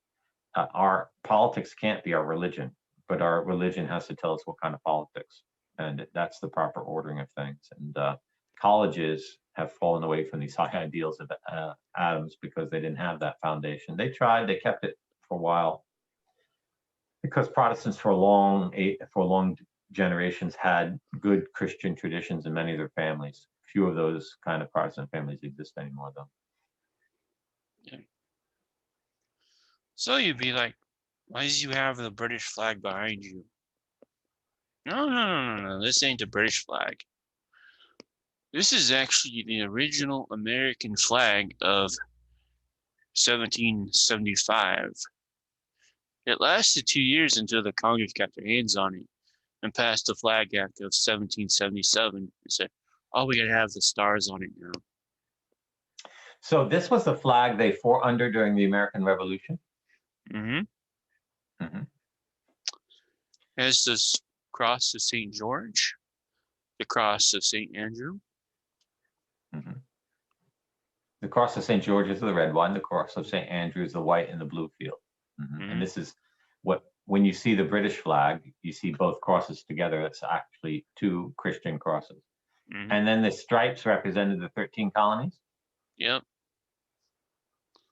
Our politics can't be our religion, but our religion has to tell us what kind of politics. And that's the proper ordering of things. And colleges have fallen away from these high ideals of Adams because they didn't have that foundation. They tried, they kept it for a while because Protestants for long generations had good Christian traditions in many of their families. Few of those kind of Protestant families exist anymore, though. Yeah. So you'd be like, why do you have the British flag behind you? No. This ain't the British flag. This is actually the original American flag of 1775. It lasted 2 years until the Congress got their hands on it and passed the Flag Act of 1777 and said, oh, we gotta have the stars on it now. So this was the flag they fought under during the American Revolution? Mm-hmm. Mm-hmm. There's this cross of St. George, the cross of St. Andrew. Mm-hmm. The cross of St. George is the red one. The cross of St. Andrew is the white and the blue field. Mm-hmm. Mm-hmm. And this is when you see the British flag, you see both crosses together. It's actually two Christian crosses. Mm-hmm. And then the stripes represented the 13 colonies? Yep.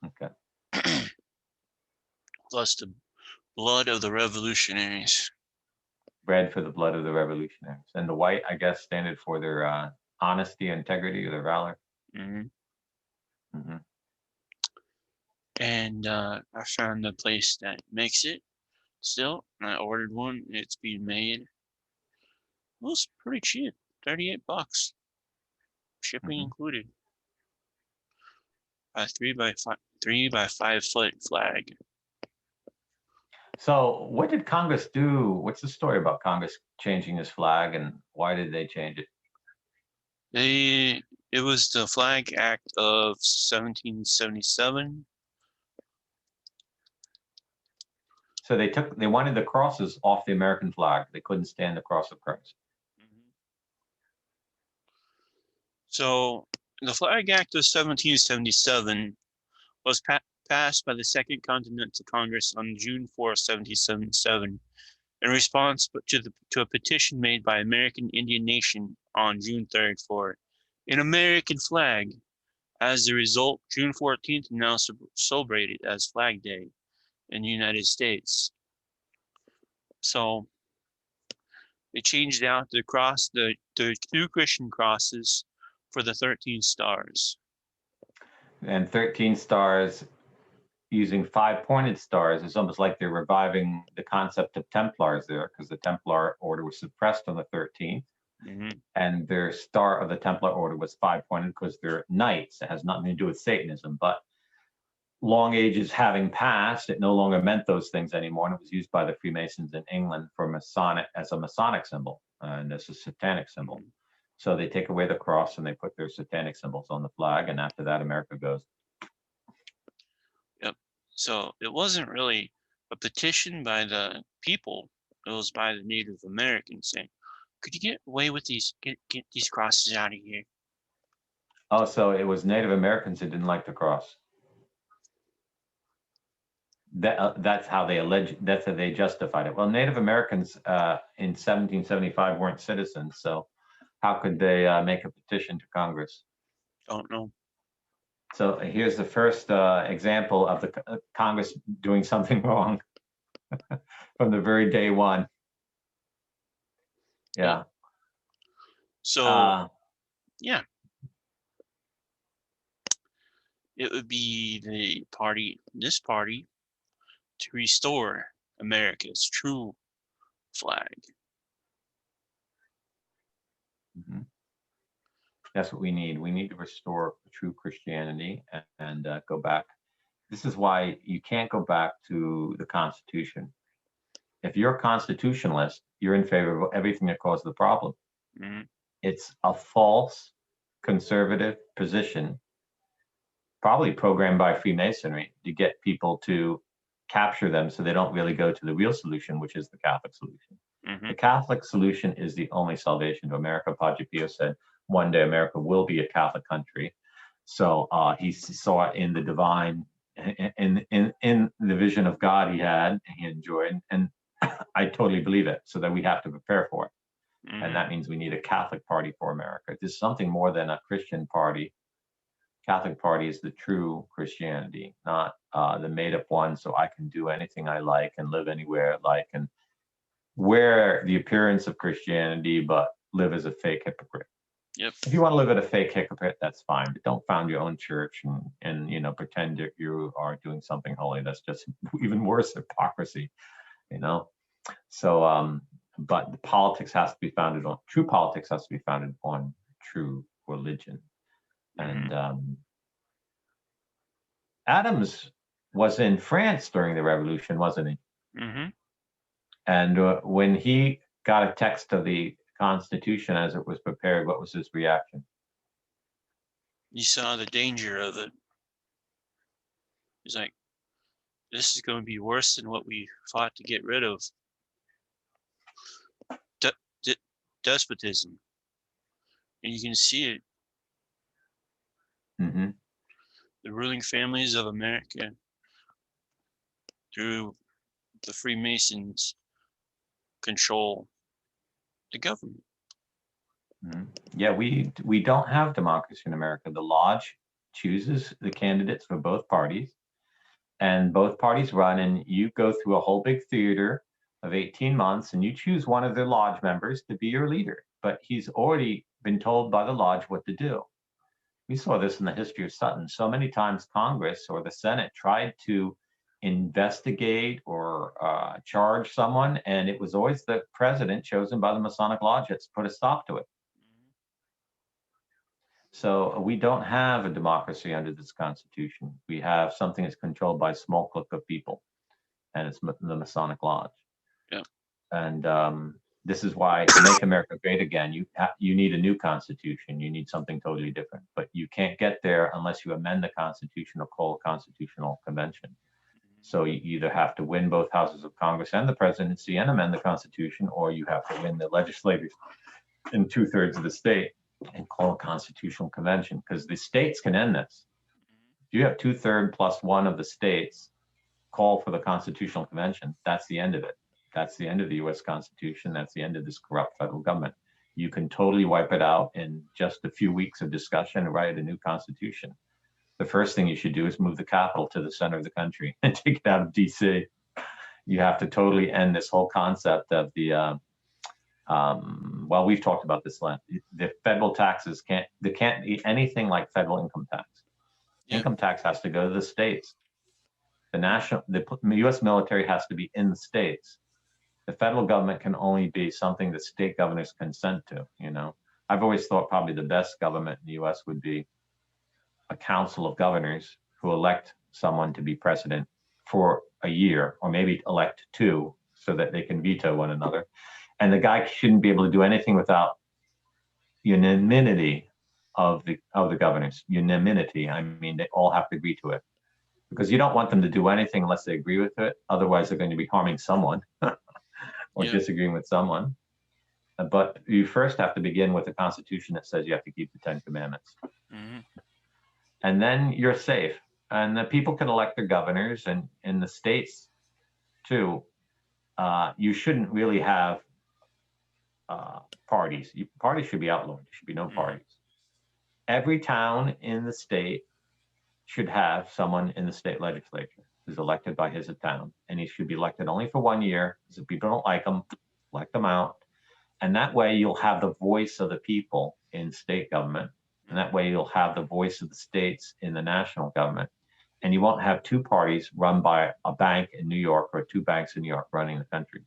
Okay. Plus the blood of the revolutionaries. Red for the blood of the revolutionaries. And the white, I guess, standard for their honesty, integrity, or their valor. Mm-hmm. Mm-hmm. And I found the place that makes it still. I ordered one. It's being made. It was pretty cheap, $38, shipping mm-hmm. included. A 3x5 foot flag. So what did Congress do? What's the story about Congress changing this flag, and why did they change it? It was the Flag Act of 1777. So they wanted the crosses off the American flag. They couldn't stand the cross of Christ. Mm-hmm. So the Flag Act of 1777 was passed by the Second Continental Congress on June 4, 1777, in response to a petition made by American Indian Nation on June 3rd for an American flag. As a result, June 14th is now celebrated as Flag Day in the United States. So they changed out the cross, the two Christian crosses for the 13 stars. And 13 stars using 5 pointed stars is almost like they're reviving the concept of Templars there, because the Templar order was suppressed on the 13th. Mm-hmm. And their star of the Templar order was 5 pointed because they're knights. It has nothing to do with Satanism. But long ages having passed, it no longer meant those things anymore, and it was used by the Freemasons in England for as a Masonic symbol and as a satanic symbol. So they take away the cross and they put their satanic symbols on the flag, and after that, America goes. Yep. So it wasn't really a petition by the people; it was by the Native Americans saying, "Could you get away with these? Get these crosses out of here." Oh, so it was Native Americans who didn't like the cross. That's how they that's how they justified it. Well, Native Americans in 1775 weren't citizens, so how could they make a petition to Congress? Don't know. So here's the first example of the Congress doing something wrong from the very day one. Yeah. So yeah, it would be this party, to restore America's true flag. Mm-hmm. That's what we need. We need to restore true Christianity and go back. This is why you can't go back to the Constitution. If you're a constitutionalist, you're in favor of everything that caused the problem. Mm-hmm. It's a false conservative position, probably programmed by Freemasonry to get people to capture them so they don't really go to the real solution, which is the Catholic solution. Mm-hmm. The Catholic solution is the only salvation to America. Padre Pio said, one day America will be a Catholic country. So he saw it in the divine, in the vision of God he had, he enjoyed, and I totally believe it, so that we have to prepare for it. Mm-hmm. And that means we need a Catholic party for America. This is something more than a Christian party. Catholic party is the true Christianity, not the made-up one, so I can do anything I like and live anywhere I like and wear the appearance of Christianity, but live as a fake hypocrite. Yep. If you want to live as a fake hypocrite, that's fine, but don't found your own church and pretend that you are doing something holy. That's just even worse hypocrisy, So, but the politics has to be founded on true politics has to be founded on true religion. And Adams was in France during the Revolution, wasn't he? Mm-hmm. And when he got a text of the Constitution as it was prepared, what was his reaction? You saw the danger of it. He's like, this is going to be worse than what we fought to get rid of. Despotism. And you can see it. Mm-hmm. The ruling families of America, through the Freemasons, control the government. Mm-hmm. Yeah, we don't have democracy in America. The Lodge chooses the candidates for both parties, and both parties run, and you go through a whole big theater of 18 months, and you choose one of the Lodge members to be your leader. But he's already been told by the Lodge what to do. We saw this in the history of Sutton. So many times Congress or the Senate tried to investigate or charge someone, and it was always the president chosen by the Masonic Lodge that's put a stop to it. So we don't have a democracy under this Constitution. We have something that's controlled by a small clique of people, and it's the Masonic Lodge. Yeah. And this is why, to make America great again, you need a new Constitution. You need something totally different. But you can't get there unless you amend the Constitution or call a constitutional convention. So you either have to win both houses of Congress and the presidency and amend the Constitution, or you have to win the legislators in 2/3 of the state and call a constitutional convention, because the states can end this. If you have 2/3 plus one of the states call for the constitutional convention, that's the end of it. That's the end of the U.S. Constitution. That's the end of this corrupt federal government. You can totally wipe it out in just a few weeks of discussion and write a new constitution. The first thing you should do is move the capital to the center of the country and take it out of D.C. You have to totally end this whole concept of the well, we've talked about this land. The federal taxes can't be anything like federal income tax. Yeah. Income tax has to go to the states. The U.S. military has to be in the states. The federal government can only be something that state governors consent to. I've always thought probably the best government in the U.S. would be a council of governors who elect someone to be president for a year, or maybe elect two so that they can veto one another. And the guy shouldn't be able to do anything without unanimity of the governors. Unanimity, I mean, they all have to agree to it, because you don't want them to do anything unless they agree with it. Otherwise, they're going to be harming someone or disagreeing with someone. But you first have to begin with a constitution that says you have to keep the 10 commandments. And then you're safe. And the people can elect their governors, and in the states too, you shouldn't really have parties. Parties should be outlawed. There should be no parties. Every town in the state should have someone in the state legislature who's elected by his town, and he should be elected only for 1 year. Because if people don't like him, elect them out. And that way you'll have the voice of the people in state government. And that way you'll have the voice of the states in the national government. And you won't have two parties run by a bank in New York or two banks in New York running the country,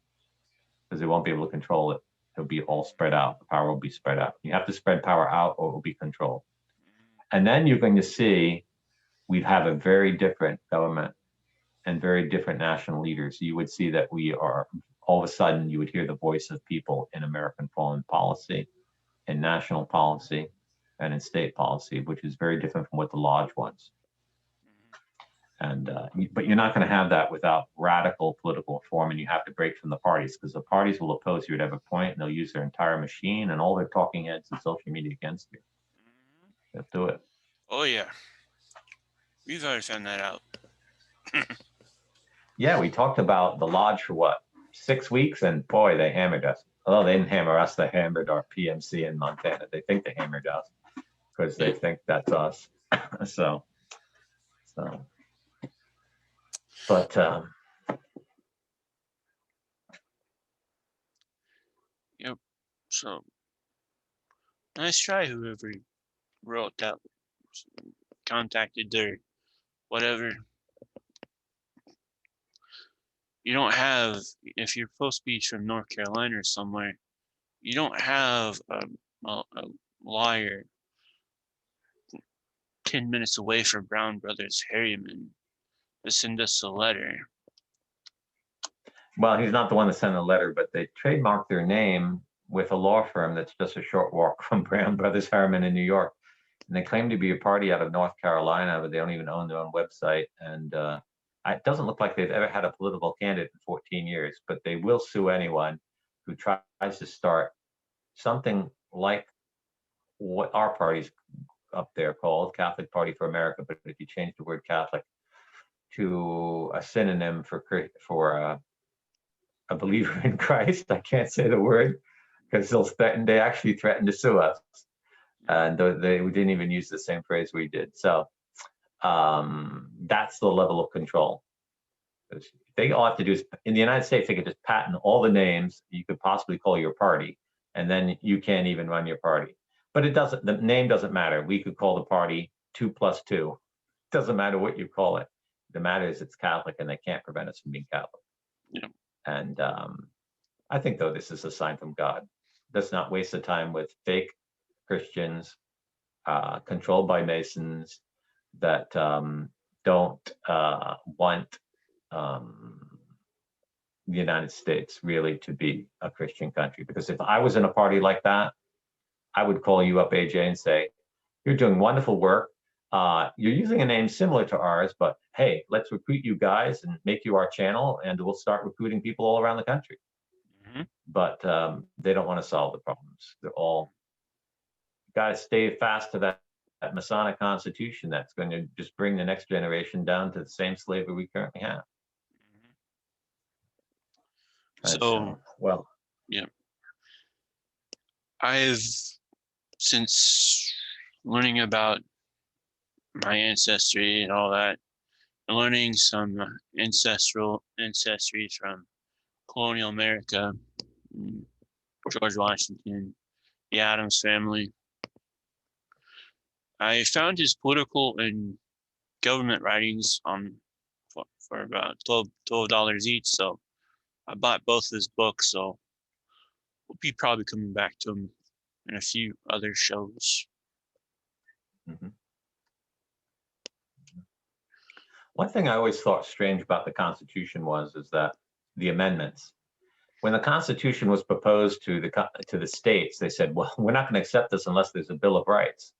because they won't be able to control it. It'll be all spread out. The power will be spread out. You have to spread power out or it will be controlled. And then you're going to see we'd have a very different government and very different national leaders. You would see that we are, all of a sudden, you would hear the voice of people in American foreign policy, in national policy, and in state policy, which is very different from what the Lodge wants. And but you're not going to have that without radical political reform, and you have to break from the parties, because the parties will oppose you at every point, and they'll use their entire machine and all their talking heads and social media against you. They'll do it. Oh yeah, we've already found that out. Yeah, we talked about the Lodge for what, 6 weeks, and boy, they hammered us. Oh, they didn't hammer us, they hammered our PMC in Montana. They think they hammered us because they think that's us. So but yep. So nice try, whoever wrote that, contacted their whatever. You don't have, if you're supposed to be from North Carolina or somewhere, you don't have a lawyer 10 minutes away from Brown Brothers Harriman to send us a letter. Well, he's not the one that sent a letter, but they trademarked their name with a law firm that's just a short walk from Brown Brothers Harriman in New York. And they claim to be a party out of North Carolina, but they don't even own their own website. And it doesn't look like they've ever had a political candidate in 14 years, but they will sue anyone who tries to start something like what our party's up there called Catholic Party for America. But if you change the word Catholic to a synonym for a believer in Christ, I can't say the word because they actually threatened to sue us. And we didn't even use the same phrase we did. So that's the level of control. They all have to do is, in the United States, they could just patent all the names you could possibly call your party, and then you can't even run your party. But the name doesn't matter. We could call the party 2+2. Doesn't matter what you call it. The matter is it's Catholic, and they can't prevent us from being Catholic. Yeah. And I think, though, this is a sign from God. Let's not waste the time with fake Christians controlled by Masons that don't want the United States really to be a Christian country. Because if I was in a party like that, I would call you up, AJ, and say, you're doing wonderful work. You're using a name similar to ours, but hey, let's recruit you guys and make you our channel, and we'll start recruiting people all around the country. But they don't want to solve the problems. They're all got to stay fast to that Masonic constitution that's going to just bring the next generation down to the same slavery we currently have. So, well, yeah, I've, since learning about my ancestry and all that, learning some ancestry from colonial America, George Washington, the Adams family, I found his political and government writings for about $12 each. So I bought both his books. So we'll be probably coming back to him in a few other shows. One thing I always thought strange about the Constitution is that the amendments. When the Constitution was proposed to the states, they said, "Well, we're not going to accept this unless there's a Bill of Rights."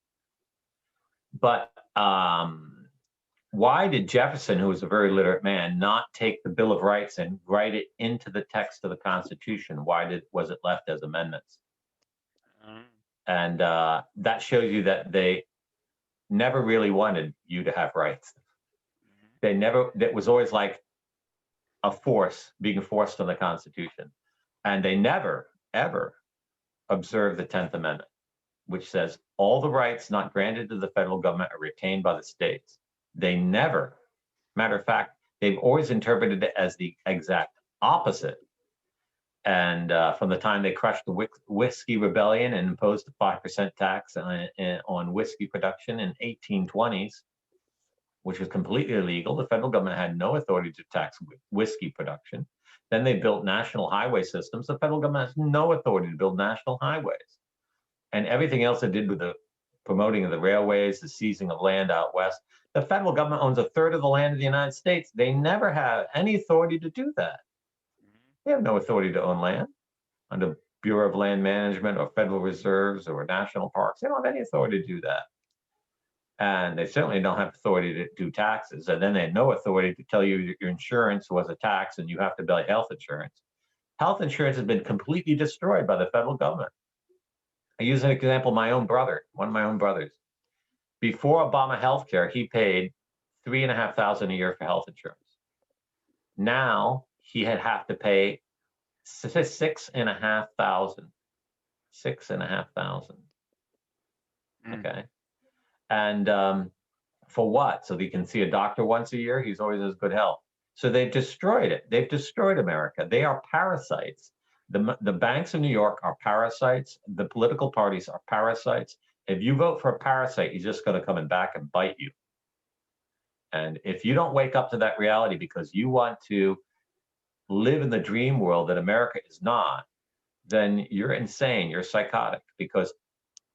But why did Jefferson, who was a very literate man, not take the Bill of Rights and write it into the text of the Constitution? Why was it left as amendments? And that shows you that they never really wanted you to have rights. They never, that was always like a force being forced on the Constitution. And they never, ever observed the 10th Amendment, which says all the rights not granted to the federal government are retained by the states. They never, matter of fact, they've always interpreted it as the exact opposite. And from the time they crushed the Whiskey Rebellion and imposed a 5% tax on whiskey production in 1820s, which was completely illegal, the federal government had no authority to tax whiskey production. Then they built national highway systems. The federal government has no authority to build national highways. And everything else it did with the promoting of the railways, the seizing of land out west, the federal government owns a third of the land of the United States. They never have any authority to do that. They have no authority to own land under Bureau of Land Management or federal reserves or national parks. They don't have any authority to do that. And they certainly don't have authority to do taxes. And then they have no authority to tell you your insurance was a tax and you have to buy health insurance. Health insurance has been completely destroyed by the federal government. I use an example, my own brother, one of my own brothers. Before Obama healthcare, he paid $3,500 a year for health insurance. Now he had have to pay $6,500. $6,500. Okay. And for what? So that he can see a doctor once a year? He's always has good health. So they've destroyed it. They've destroyed America. They are parasites. The banks in New York are parasites. The political parties are parasites. If you vote for a parasite, he's just going to come back and bite you. And if you don't wake up to that reality because you want to live in the dream world that America is not, then you're insane. You're psychotic. Because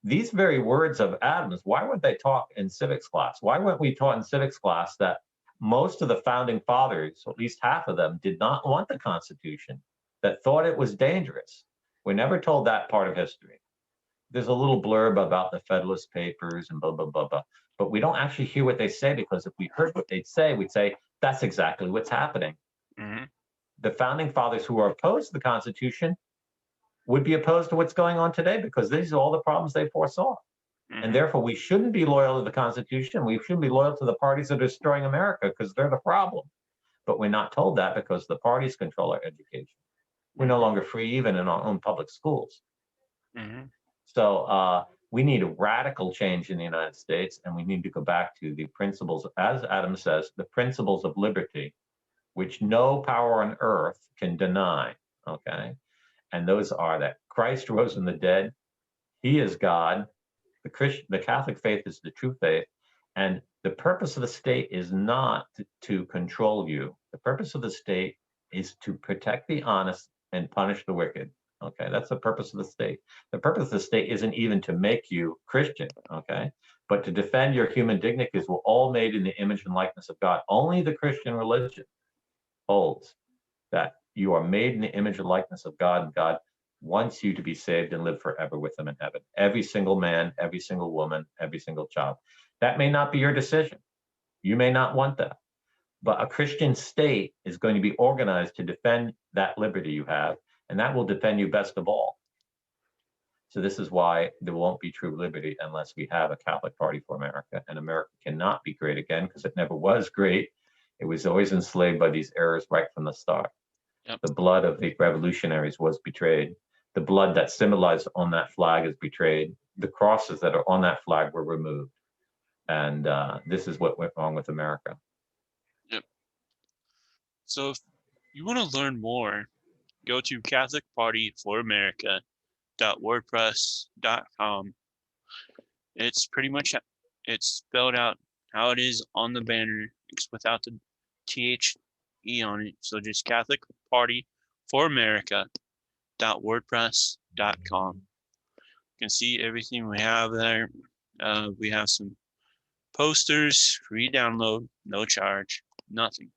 these very words of Adams, why weren't they taught in civics class? Why weren't we taught in civics class that most of the founding fathers, at least half of them, did not want the Constitution, that thought it was dangerous? We're never told that part of history. There's a little blurb about the Federalist Papers and blah, blah, blah, blah. But we don't actually hear what they say, because if we heard what they'd say, we'd say, that's exactly what's happening. Mm-hmm. The founding fathers who are opposed to the Constitution would be opposed to what's going on today, because these are all the problems they foresaw. Mm-hmm. And therefore, we shouldn't be loyal to the Constitution. We shouldn't be loyal to the parties that are destroying America, because they're the problem. But we're not told that because the parties control our education. We're no longer free even in our own public schools. Mm-hmm. So we need a radical change in the United States, and we need to go back to the principles, as Adam says, the principles of liberty, which no power on earth can deny, okay? And those are that Christ rose from the dead, he is God, the Catholic faith is the true faith, and the purpose of the state is not to control you. The purpose of the state is to protect the honest and punish the wicked. Okay, that's the purpose of the state. The purpose of the state isn't even to make you Christian, okay, but to defend your human dignity, because we're all made in the image and likeness of God. Only the Christian religion holds that you are made in the image and likeness of God, and God wants you to be saved and live forever with him in heaven. Every single man, every single woman, every single child. That may not be your decision. You may not want that. But a Christian state is going to be organized to defend that liberty you have, and that will defend you best of all. So this is why there won't be true liberty unless we have a Catholic Party for America. And America cannot be great again, because it never was great. It was always enslaved by these errors right from the start. Yep. The blood of the revolutionaries was betrayed. The blood that symbolized on that flag is betrayed. The crosses that are on that flag were removed. And this is what went wrong with America. Yep. So if you want to learn more, go to CatholicPartyForAmerica.wordpress.com. It's pretty much, it's spelled out how it is on the banner. It's without the THE on it. So just CatholicPartyForAmerica.wordpress.com. You can see everything we have there. We have some posters, free download, no charge. nothing.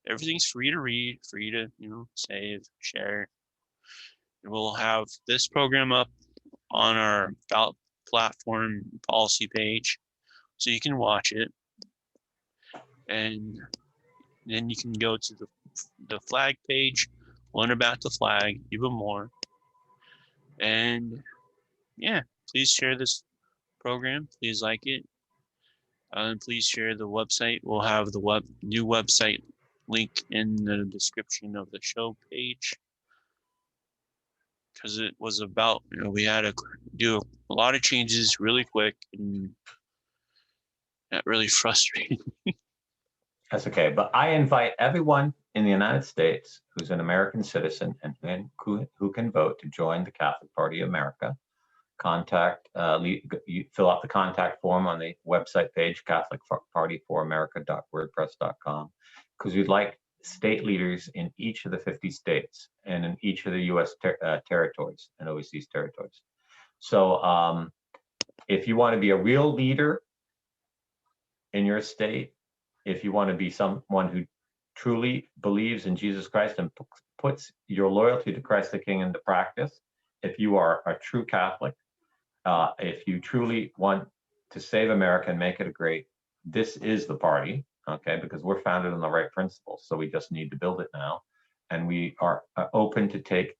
Everything's free to read, free to, save, share. And we'll have this program up on our ballot platform policy page so you can watch it. And then you can go to the flag page, learn about the flag even more. And yeah, please share this program. Please like it. And please share the website. We'll have the new website link in the description of the show page. Because it was about, we had to do a lot of changes really quick, and that really frustrated me. That's okay. But I invite everyone in the United States who's an American citizen and who can vote to join the Catholic Party of America. You fill out the contact form on the website page, catholicpartyforamerica.wordpress.com, because we'd like state leaders in each of the 50 states and in each of the U.S. territories and overseas territories. So if you want to be a real leader in your state, if you want to be someone who truly believes in Jesus Christ and puts your loyalty to Christ the King into practice, if you are a true Catholic, if you truly want to save America and make it great, this is the party, okay? Because we're founded on the right principles, so we just need to build it now. And we are open to take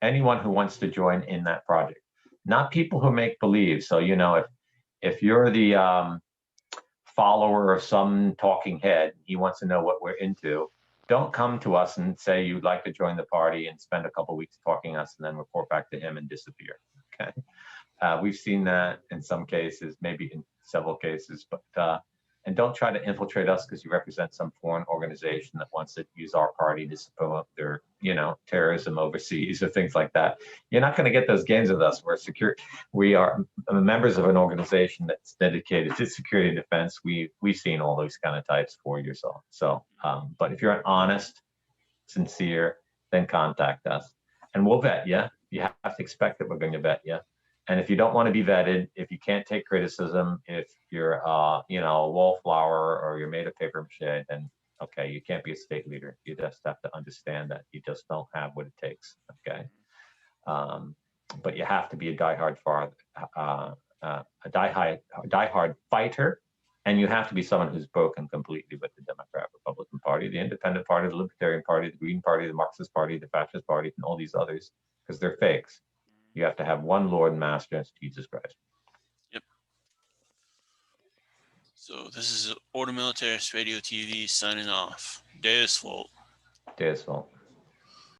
anyone who wants to join in that project, not people who make believe. So, if you're the follower of some talking head, he wants to know what we're into, don't come to us and say you'd like to join the party and spend a couple weeks talking us and then report back to him and disappear. Okay. We've seen that in some cases, maybe in several cases, but and don't try to infiltrate us because you represent some foreign organization that wants to use our party to support their, terrorism overseas or things like that. You're not going to get those gains with us. We are members of an organization that's dedicated to security and defense. We've seen all those kind of types 4 years old. So, but if you're an honest, sincere, then contact us and we'll vet you. You have to expect that we're going to vet you. And if you don't want to be vetted, if you can't take criticism, if you're, a wallflower or you're made of paper mache, then okay, you can't be a state leader. You just have to understand that you just don't have what it takes. Okay, but you have to be a diehard fighter, and you have to be someone who's broken completely with the Democrat Republican Party, the Independent Party, the Libertarian Party, the Green Party, the Marxist Party, the Fascist Party, and all these others, because they're fakes. You have to have one Lord and Master, it's Jesus Christ. Yep. So this is Ordo Militaris Radio TV signing off. Deus Volt. Deus Volt.